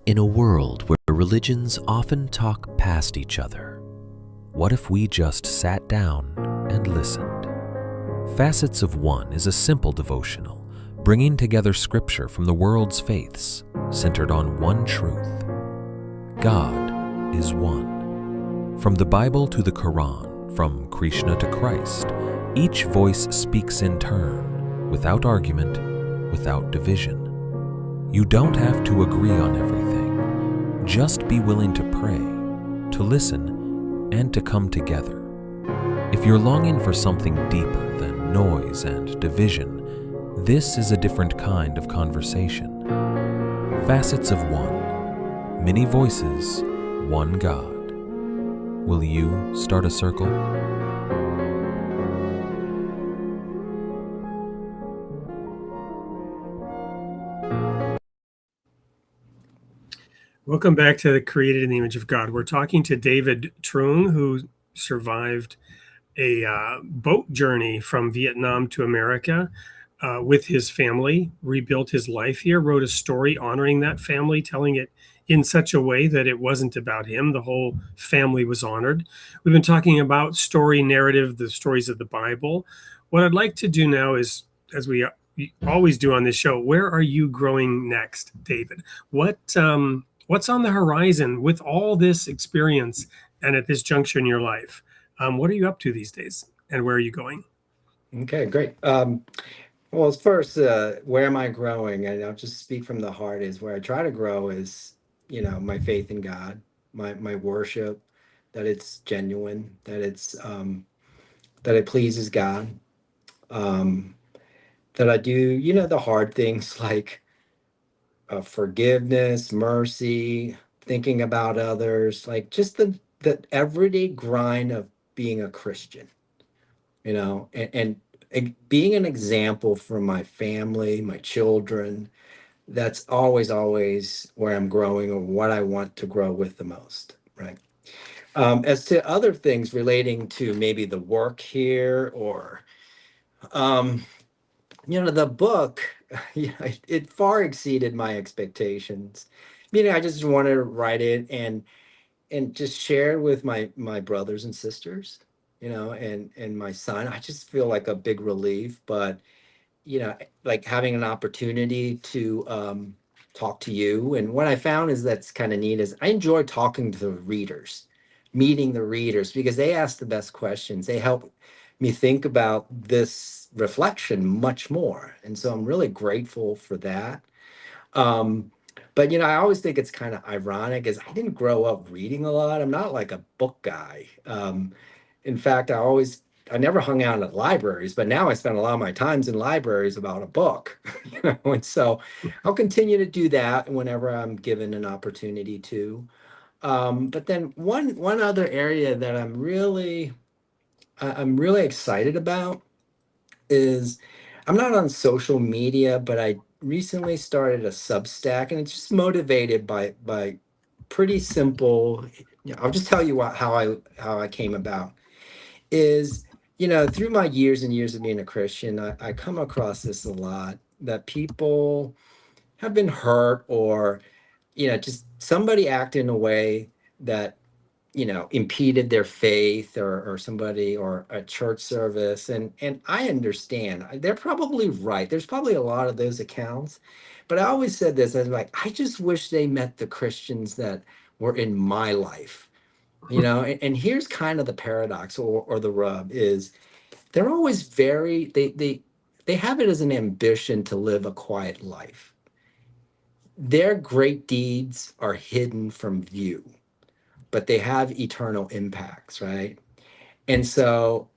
In a world where religions often talk past each other, what if we just sat down and listened? Facets of One is a simple devotional, bringing together scripture from the world's faiths, centered on one truth: God is one. From the Bible to the Quran, from Krishna to Christ, each voice speaks in turn, without argument, without division. You don't have to agree on everything. Just be willing to pray, to listen, and to come together. If you're longing for something deeper than noise and division, this is a different kind of conversation. Facets of One. Many voices, one God. Will you start a circle? Welcome back to the Created in the Image of God. We're talking to David Truong, who survived a boat journey from Vietnam to America with his family, rebuilt his life here, wrote a story honoring that family, telling it in such a way that it wasn't about him. The whole family was honored. We've been talking about story narrative, the stories of the Bible. What I'd like to do now is, as we always do on this show, where are you growing next, David? What's on the horizon with all this experience and at this juncture in your life? What are you up to these days, and where are you going? Okay, great. Well, first, where am I growing? And I'll just speak from the heart. Is where I try to grow is, my faith in God, my worship, that it's genuine, that it pleases God, um, that I do, the hard things like forgiveness, mercy, thinking about others, like just the everyday grind of being a Christian, and being an example for my family, my children. That's always where I'm growing, or what I want to grow with the most, right? As to other things relating to maybe the work here, or um, the book, it far exceeded my expectations. I just wanted to write it and just share with my brothers and sisters, and my son. I just feel like a big relief, but like having an opportunity to talk to you. And what I found is that's kind of neat is I enjoy talking to the readers, meeting the readers, because they ask the best questions. They help me think about this reflection much more. And so I'm really grateful for that. But I always think it's kind of ironic is I didn't grow up reading a lot. I'm not like a book guy. In fact, I never hung out at libraries, but now I spend a lot of my times in libraries about a book, and so I'll continue to do that whenever I'm given an opportunity to. But then one other area that I'm really excited about is I'm not on social media, but I recently started a Substack, and it's just motivated by pretty simple. I'll just tell you how I came about is, through my years and years of being a Christian, I come across this a lot, that people have been hurt, or, just somebody acted in a way that, impeded their faith, or somebody, or a church service. And I understand they're probably right. There's probably a lot of those accounts, but I always said this, I was like, I just wish they met the Christians that were in my life, and here's kind of the paradox, or the rub is, they're always they have it as an ambition to live a quiet life. Their great deeds are hidden from view, but they have eternal impacts, right? And so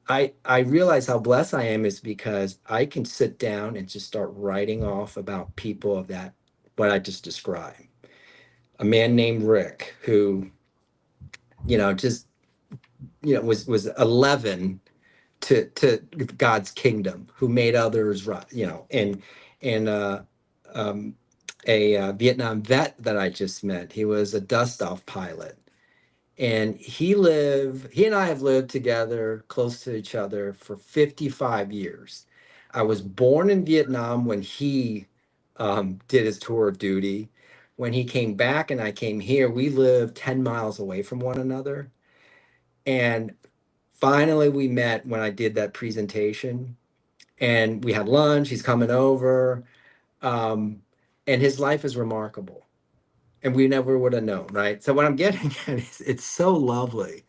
I realize how blessed I am, is because I can sit down and just start writing off about people of that, what I just described. A man named Rick, who, just, was 11 to God's kingdom, who made others right, and a Vietnam vet that I just met. He was a dust off pilot, and he and I have lived together close to each other for 55 years. I was born in Vietnam when he did his tour of duty. When he came back and I came here, we lived 10 miles away from one another. And finally we met when I did that presentation, and we had lunch. He's coming over, and his life is remarkable, and we never would have known, right? So what I'm getting at is, it's so lovely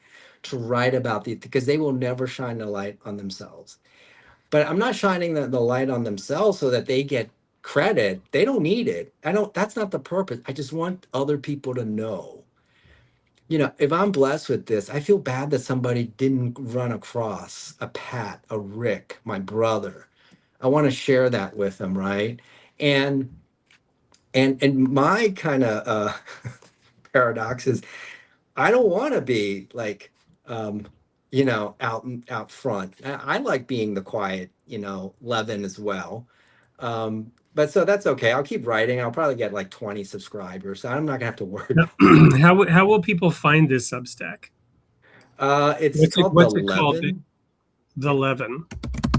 to write about these, because they will never shine the light on themselves. But I'm not shining the light on themselves so that they get credit. They don't need it. That's not the purpose. I just want other people to know. If I'm blessed with this, I feel bad that somebody didn't run across a Pat, a Rick, my brother. I want to share that with them, right? And my kind of paradox is, I don't want to be like, out front. I like being the quiet, Levin as well. But so that's okay. I'll keep writing. I'll probably get like 20 subscribers, so I'm not gonna have to worry. How will people find this Substack? It's called what's the it called? Levin. The Levin.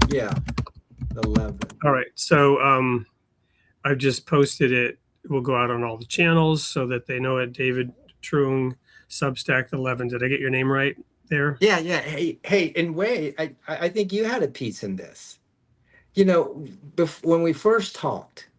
Yeah, the Levin. All right. So I've just posted it. It will go out on all the channels so that they know it. David Truong, Substack, the Levin. Did I get your name right there? Yeah. Hey, and wait, I think you had a piece in this. When we first talked,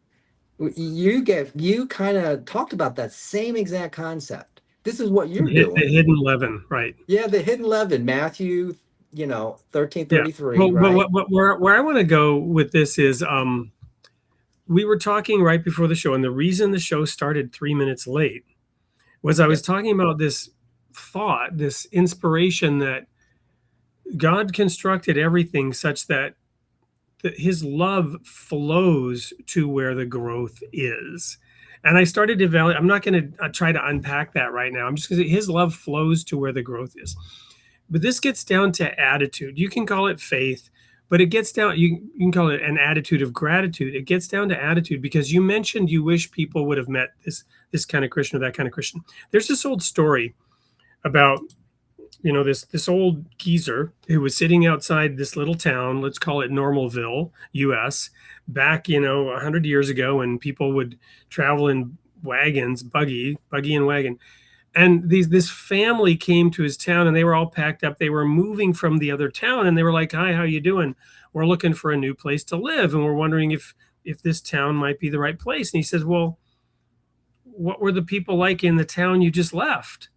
you kind of talked about that same exact concept. This is what you're doing. The hidden leaven, right? Yeah, the hidden leaven, Matthew, 13:33, yeah. right? But where I want to go with this is, we were talking right before the show, and the reason the show started 3 minutes late was I was talking about this thought, this inspiration, that God constructed everything such that his love flows to where the growth is. And I started to value, I'm not going to try to unpack that right now. I'm just going to say his love flows to where the growth is. But this gets down to attitude. You can call it faith, but it gets down, you can call it an attitude of gratitude. It gets down to attitude, because you mentioned you wish people would have met this kind of Christian or that kind of Christian. There's this old story about, this old geezer who was sitting outside this little town, let's call it Normalville, US, back, 100 years ago, when people would travel in wagons, buggy and wagon. And this family came to his town, and they were all packed up. They were moving from the other town, and they were like, "Hi, how you doing? We're looking for a new place to live, and we're wondering if this town might be the right place." And he says, "Well, what were the people like in the town you just left?"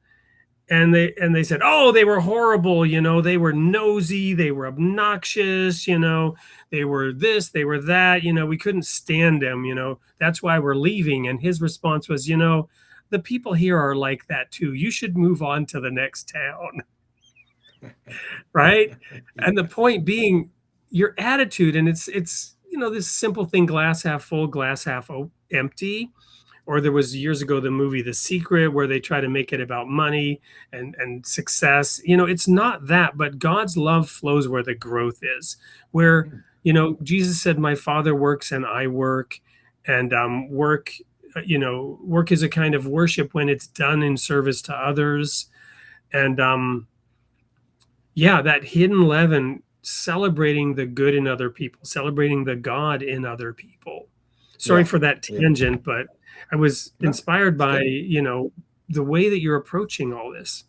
And they said, "Oh, they were horrible. They were nosy. They were obnoxious. They were this, they were that. We couldn't stand them. That's why we're leaving." And his response was, "The people here are like that too. You should move on to the next town." Right? And the point being, your attitude, and it's this simple thing: glass half full, glass half empty. Or there was years ago the movie The Secret, where they try to make it about money and success. It's not that, but God's love flows where the growth is. Where, Jesus said, "My Father works and I work," and work is a kind of worship when it's done in service to others. And Yeah, that hidden leaven, celebrating the good in other people, celebrating the God in other people. Sorry Yeah. for that Yeah. tangent, but I was No, inspired it's by, good. the way that you're approaching all this.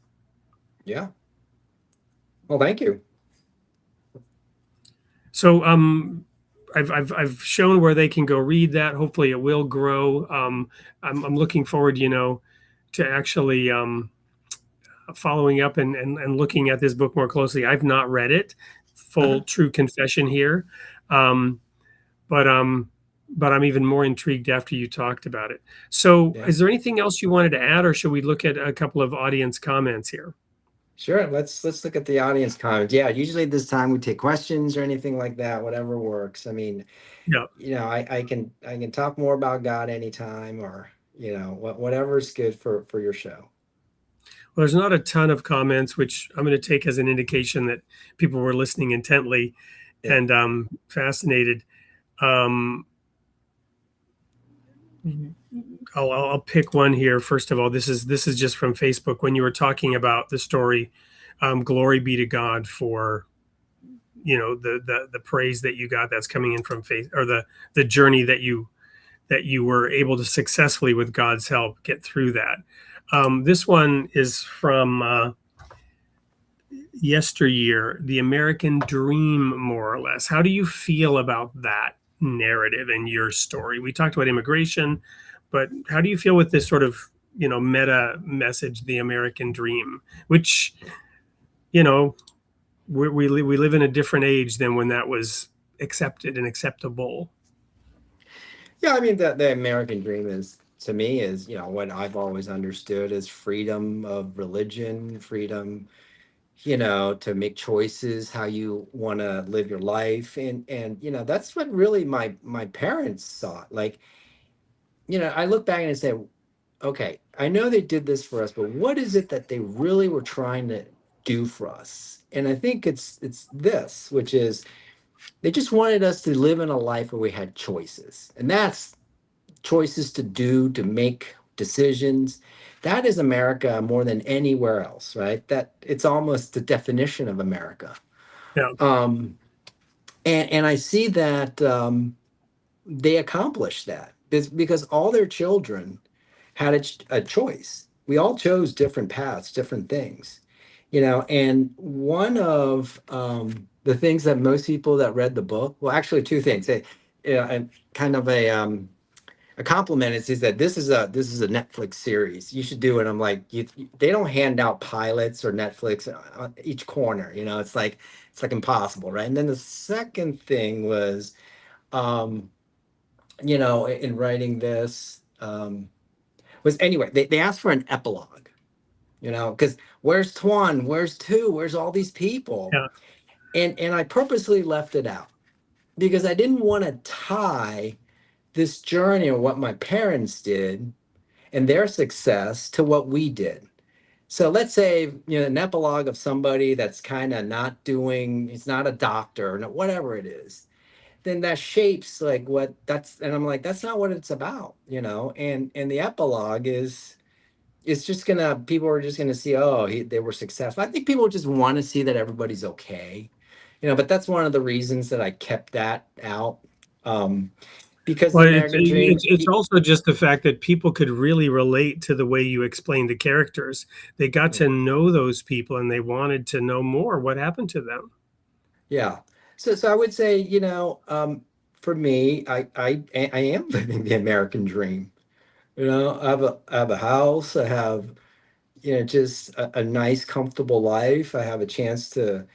Yeah. Well, thank you. So I've shown where they can go read that. Hopefully it will grow. I'm looking forward, to actually following up and looking at this book more closely. I've not read it. Uh-huh. Full true confession here. Um, but um but I'm even more intrigued after you talked about it. So Yeah. is there anything else you wanted to add, or should we look at a couple of audience comments here? Sure. Let's look at the audience comments. Yeah, usually this time we take questions or anything like that, whatever works. I mean, Yeah. I can talk more about God anytime, or whatever's good for your show. Well, there's not a ton of comments, which I'm going to take as an indication that people were listening intently Yeah. and fascinated. Um, I'll pick one here. First of all, this is just from Facebook. When you were talking about the story, glory be to God for the praise that you got that's coming in from faith, or the journey that you were able to successfully, with God's help, get through that. This one is from yesteryear, the American dream, more or less. How do you feel about that narrative in your story? We talked about immigration, but how do you feel with this sort of meta message, the American dream, which you know we live in a different age than when that was accepted and acceptable. Yeah, I mean the American dream is, to me, is what I've always understood as freedom of religion, freedom, to make choices how you want to live your life. And that's what really my parents saw. Like, I look back and I say, okay, I know they did this for us, but what is it that they really were trying to do for us? And I think it's this, which is they just wanted us to live in a life where we had choices. And that's choices to do, to make decisions. That is America more than anywhere else, right? That it's almost the definition of America. Yeah. Um, and I see that they accomplished that because all their children had a choice. We all chose different paths, different things, and one of the things that most people that read the book, well, actually two things, and kind of a compliment is that this is a Netflix series. You should do it. I'm like, they don't hand out pilots or Netflix on each corner. It's like impossible, right? And then the second thing was, um, in writing this, was, anyway, they asked for an epilogue. Because where's Tuan? Where's two? Where's all these people? Yeah. And I purposely left it out because I didn't want to tie this journey or what my parents did and their success to what we did. So let's say, an epilogue of somebody that's kind of not doing, it's not a doctor or whatever it is, then that shapes like what that's, and I'm like, that's not what it's about, and the epilogue is, it's just gonna, people are just gonna see, oh, they were successful. I think people just want to see that everybody's okay, but that's one of the reasons that I kept that out. Um, because the Well, it's American dream, it's it's also just the fact that people could really relate to the way you explained the characters. They got yeah. to know those people and they wanted to know more. What happened to them? Yeah. So I would say, for me, I am living the American dream. I have a house. I have, just a nice, comfortable life. I have a chance to,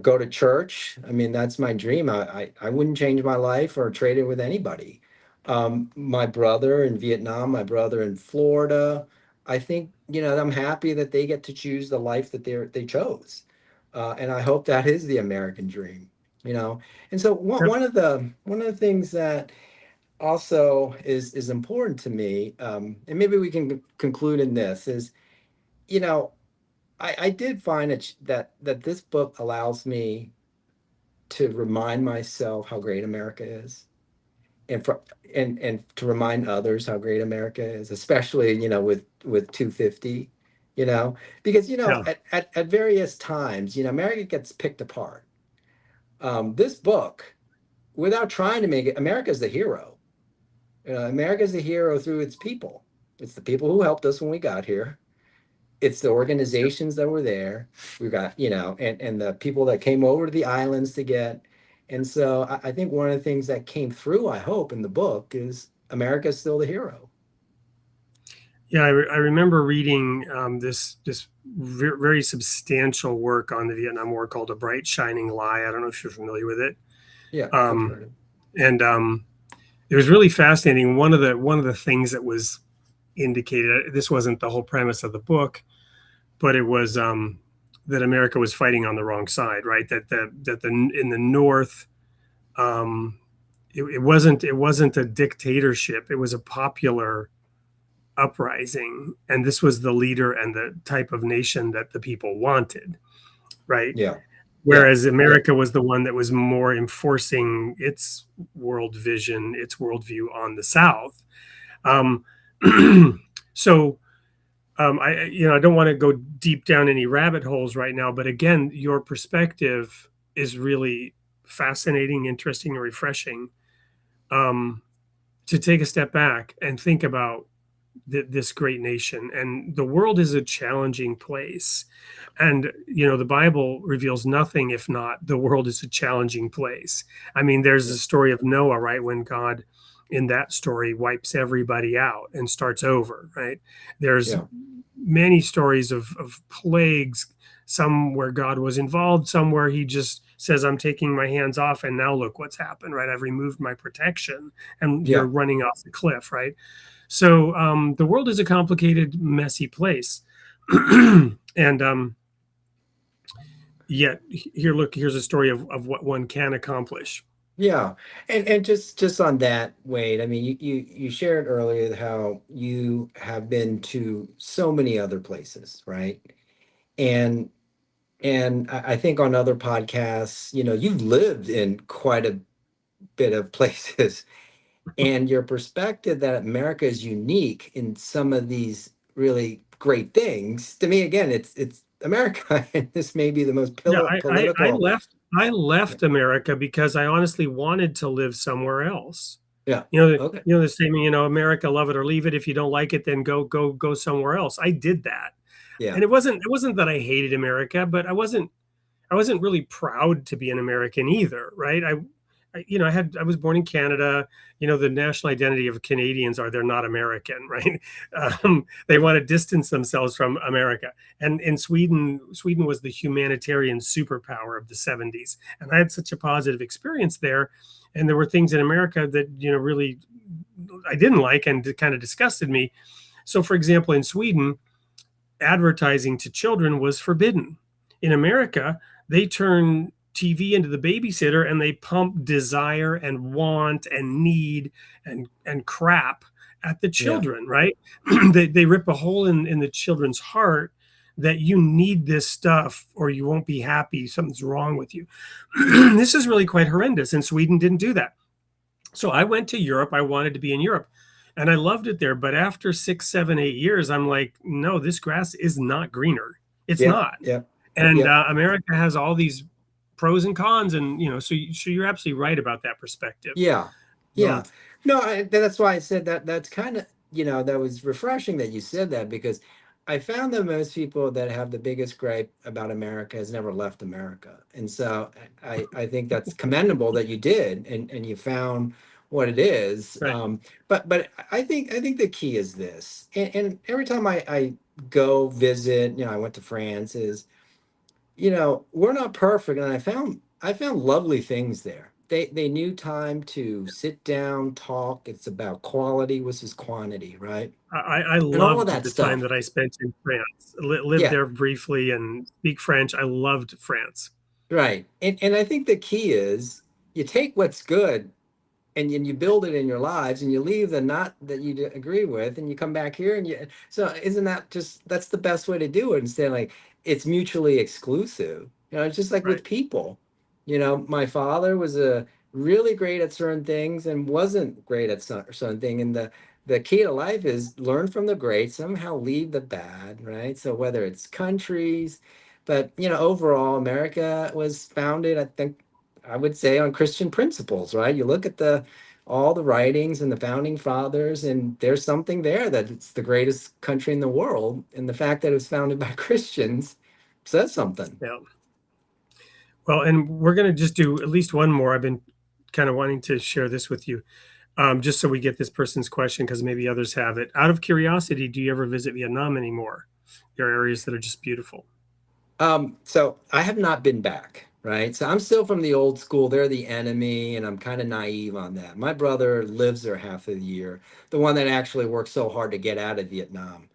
go to church. I mean, that's my dream. I wouldn't change my life or trade it with anybody. My brother in Vietnam, my brother in Florida, I think, I'm happy that they get to choose the life that they chose. And I hope that is the American dream, And so Yep. one of the things that also is important to me, and maybe we can conclude in this, is, you know, I did find that this book allows me to remind myself how great America is, and for and to remind others how great America is, especially with 250. you know, because, you know, Yeah. at various times, you know, America gets picked apart. This book, without trying to make it, America's the hero. America's the hero through its people. It's the people who helped us when we got here. It's the organizations that were there. We've got, you know, and the people that came over to the islands to get. And so I think one of the things that came through, I hope, in the book is America's still the hero. Yeah, I remember reading this very substantial work on the Vietnam War called "A Bright Shining Lie." I don't know if you're familiar with it. Yeah, I've Um, heard it. and It was really fascinating. One of the things that was indicated, this wasn't the whole premise of the book, but it was that America was fighting on the wrong side, right? That in the North, it wasn't a dictatorship. It was a popular uprising, and this was the leader and the type of nation that the people wanted, right? Yeah, yeah, Whereas yeah, America was the one that was more enforcing its world vision, its worldview on the South. Um, so I don't want to go deep down any rabbit holes right now, but again, your perspective is really fascinating, interesting, and refreshing. To take a step back and think about this great nation, and the world is a challenging place, and the Bible reveals nothing if not the world is a challenging place. I mean, there's yeah, the story of Noah, right, when God in that story wipes everybody out and starts over, right? There's yeah, many stories of plagues, some where God was involved, some where he just says, I'm taking my hands off, and now look what's happened, right? I've removed my protection, and you're yeah. running off the cliff, right? So the world is a complicated, messy place. And yet here's a story of what one can accomplish. Yeah, and just on that, Wade, I mean, you shared earlier how you have been to so many other places, right? And I think on other podcasts, you know, you've lived in quite a bit of places, and your perspective that America is unique in some of these really great things. To me, again, it's America, and this may be the most Yeah, I political. left I Yeah, left America because I honestly wanted to live somewhere else. yeah, okay, The saying, America, love it or leave it. If you don't like it, then go somewhere else. I did that. yeah, And it wasn't that I hated America, but I wasn't really proud to be an American either, right? I was born in Canada. The national identity of Canadians are they're not American, right? They want to distance themselves from America. And in Sweden was the humanitarian superpower of the 70s, and I had such a positive experience there. And there were things in America that really I didn't like and kind of disgusted me. So, for example, in Sweden, advertising to children was forbidden. In America, they turn TV into the babysitter, and they pump desire and want and need and crap at the yeah, children, right? They rip a hole in the children's heart that you need this stuff or you won't be happy. Something's wrong with you. This is really quite horrendous. And Sweden didn't do that. So I went to Europe. I wanted to be in Europe, and I loved it there. But after 6, 7, 8 years, I'm like, no, this grass is not greener. It's yeah, not. yeah, And yeah. America has all these pros and cons, and so you're absolutely right about that perspective. Yeah, Um, yeah. No, that's why I said that. That's kind of, you know, that was refreshing that you said that, because I found that most people that have the biggest gripe about America has never left America. And so I think that's commendable that you did, and you found what it is. right. But I think the key is this. And every time I go visit, you know, I went to France, is, you know, we're not perfect, and I found lovely things there. They knew time to sit down, talk. It's about quality versus quantity, right? I And all of loved that the time stuff. that I spent in France. Lived Yeah, there briefly and speak French. I loved France. right. And I think the key is you take what's good, and you build it in your lives, and you leave the not that you agree with, and you come back here, and you, so isn't that just, that's the best way to do it, instead of like it's mutually exclusive. You know, it's just like Right. with people. You know, my father was a really great at certain things and wasn't great at certain thing, and the key to life is learn from the great, somehow leave the bad, right? So whether it's countries, but overall, America was founded, I think, I would say, on Christian principles, right? You look at the all the writings and the founding fathers, and there's something there that it's the greatest country in the world, and the fact that it was founded by Christians says something. Yeah. Well, and we're going to just do at least one more. I've been kind of wanting to share this with you, just so we get this person's question, because maybe others have it. Out of curiosity, do you ever visit Vietnam anymore? There are areas that are just beautiful. So I have not been back, right? So I'm still from the old school. They're the enemy, and I'm kind of naive on that. My brother lives there half of the year, the one that actually worked so hard to get out of Vietnam.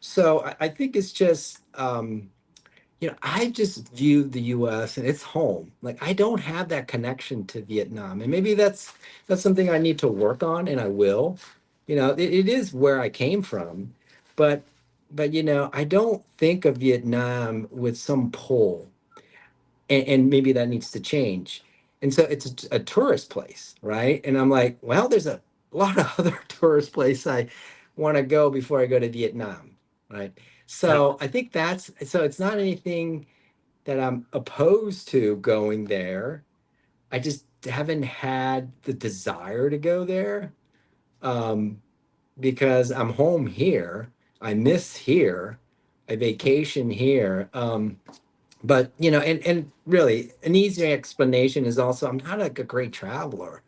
So I think it's just, I just view the U.S. and it's home. Like I don't have that connection to Vietnam, and maybe that's something I need to work on, and I will. It is where I came from, but I don't think of Vietnam with some pull, and maybe that needs to change. And so it's a tourist place, right? And I'm like, well, there's a lot of other tourist places I want to go before I go to Vietnam, right? Yeah. So I think so it's not anything that I'm opposed to going there. I just haven't had the desire to go there, because I'm home here. I miss here. I vacation here. But and really an easy explanation is also I'm not like a great traveler.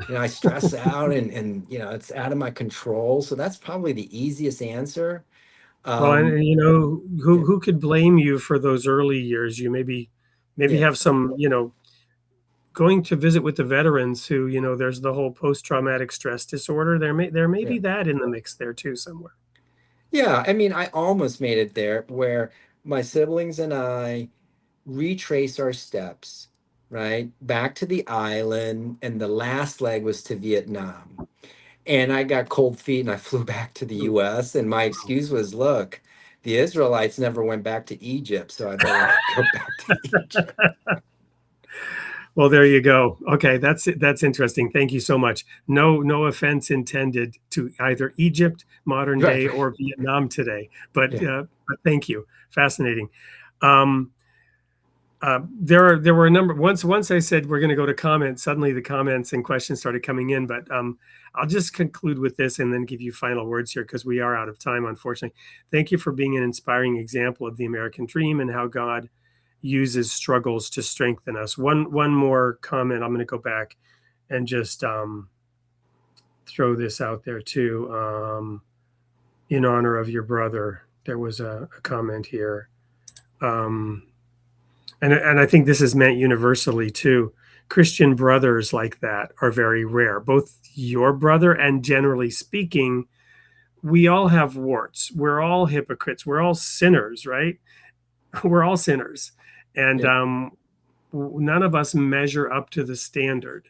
I stress out, and it's out of my control. So that's probably the easiest answer. Well, and, Um, who yeah, who could blame you for those early years? You maybe yeah, have some, going to visit with the veterans who, there's the whole post-traumatic stress disorder. There may yeah. be that in the mix there too somewhere. Yeah, I mean, I almost made it there where my siblings and I retrace our steps, right? Back to the island, and the last leg was to Vietnam. And I got cold feet and I flew back to the US. And my excuse was, look, the Israelites never went back to Egypt, so I better go back to Egypt. Well, there you go. Okay, that's interesting. Thank you so much. No offense intended to either Egypt, modern Right, day, right. or Vietnam today, but Yeah, thank you. Fascinating. Um, there were a number. Once I said we're going to go to comments, suddenly the comments and questions started coming in. But I'll just conclude with this and then give you final words here, because we are out of time, unfortunately. Thank you for being an inspiring example of the American dream and how God uses struggles to strengthen us. One more comment. I'm going to go back and just throw this out there too. In honor of your brother, there was a comment here. Um, and I think this is meant universally too. Christian brothers like that are very rare. Both your brother and, generally speaking, we all have warts. We're all hypocrites. We're all sinners, right? We're all sinners, and yeah, none of us measure up to the standard.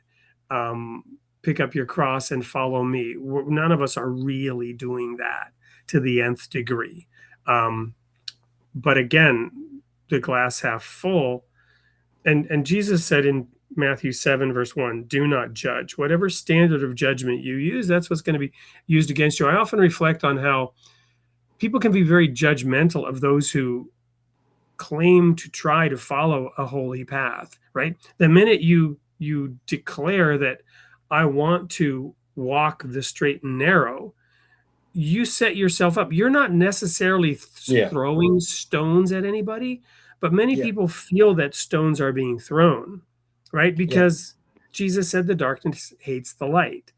Um, Pick up your cross and follow me. None of us are really doing that to the nth degree. But again, the glass half full. And Jesus said in Matthew 7, verse 1, do not judge. Whatever standard of judgment you use, that's what's going to be used against you. I often reflect on how people can be very judgmental of those who claim to try to follow a holy path, right? The minute you declare that I want to walk the straight and narrow, you set yourself up. You're not necessarily yeah, throwing stones at anybody, but many yeah, people feel that stones are being thrown, right? yeah, Because Jesus said the darkness hates the light,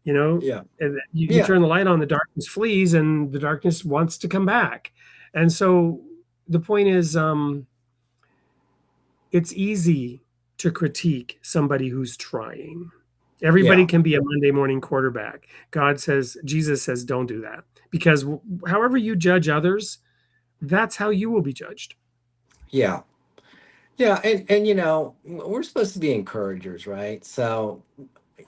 yeah, and you yeah, turn the light on, the darkness flees, and the darkness wants to come back. And so the point is, it's easy to critique somebody who's trying. Everybody yeah, can be a Monday morning quarterback. Jesus says, don't do that, because however you judge others, that's how you will be judged. yeah. Yeah, and we're supposed to be encouragers, right? So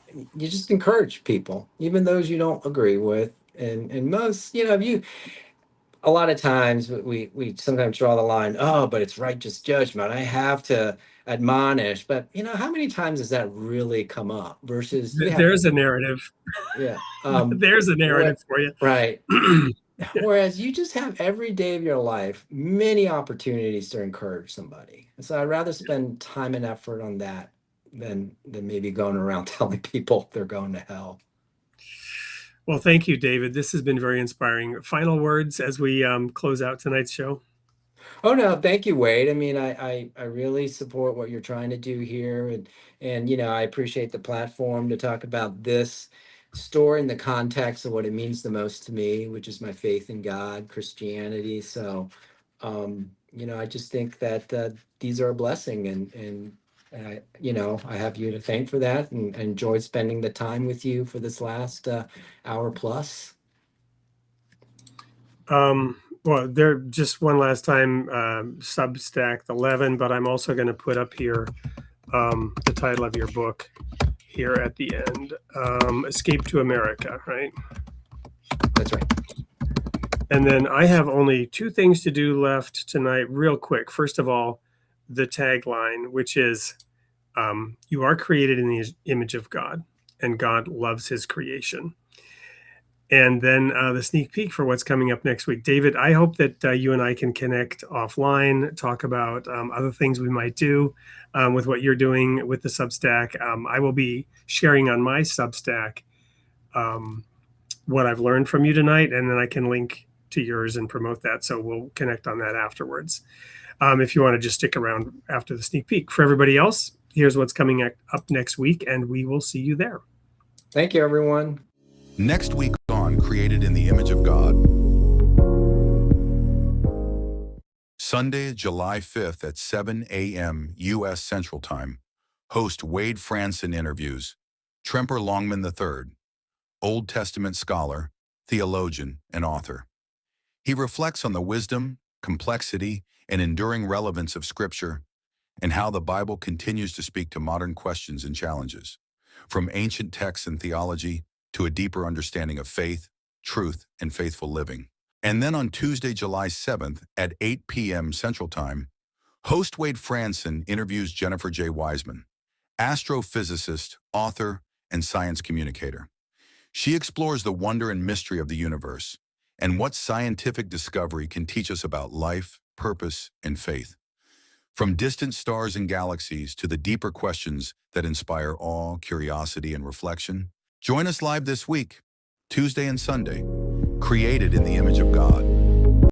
you just encourage people, even those you don't agree with. And most, if you a lot of times we sometimes draw the line, oh, but it's righteous judgment. admonish, but how many times does that really come up versus you have, There's a narrative. yeah, There's a narrative what, for you. right. Yeah. Whereas you just have every day of your life, many opportunities to encourage somebody. And so I'd rather spend time and effort on that than maybe going around telling people they're going to hell. Well, thank you, David. This has been very inspiring. Final words as we close out tonight's show. Oh no, thank you, Wade. I mean, I really support what you're trying to do here, and I appreciate the platform to talk about this story in the context of what it means the most to me, which is my faith in God, Christianity. So, I just think that these are a blessing, and I have you to thank for that, and enjoyed spending the time with you for this last hour plus. Well, there just one last time, Substack 11, but I'm also going to put up here the title of your book here at the end, Escape to America, right? That's right. And then I have only two things to do left tonight, real quick. First of all, the tagline, which is, you are created in the image of God, and God loves his creation. And then the sneak peek for what's coming up next week. David, I hope that you and I can connect offline, talk about other things we might do with what you're doing with the Substack. I will be sharing on my Substack what I've learned from you tonight, and then I can link to yours and promote that. So we'll connect on that afterwards. If you want to just stick around after the sneak peek. For everybody else, here's what's coming up next week, and we will see you there. Thank you, everyone. Next week on Created in the Image of God. Sunday, July 5th at 7 a.m. U.S. Central Time, host Wade Franson interviews Tremper Longman III, Old Testament scholar, theologian, and author. He reflects on the wisdom, complexity, and enduring relevance of Scripture and how the Bible continues to speak to modern questions and challenges, from ancient texts and theology to a deeper understanding of faith, truth, and faithful living. And then on Tuesday, July 7th at 8 p.m. Central Time, host Wade Franson interviews Jennifer J. Wiseman, astrophysicist, author, and science communicator. She explores the wonder and mystery of the universe and what scientific discovery can teach us about life, purpose, and faith. From distant stars and galaxies to the deeper questions that inspire awe, curiosity, and reflection, join us live this week, Tuesday and Sunday, Created in the Image of God.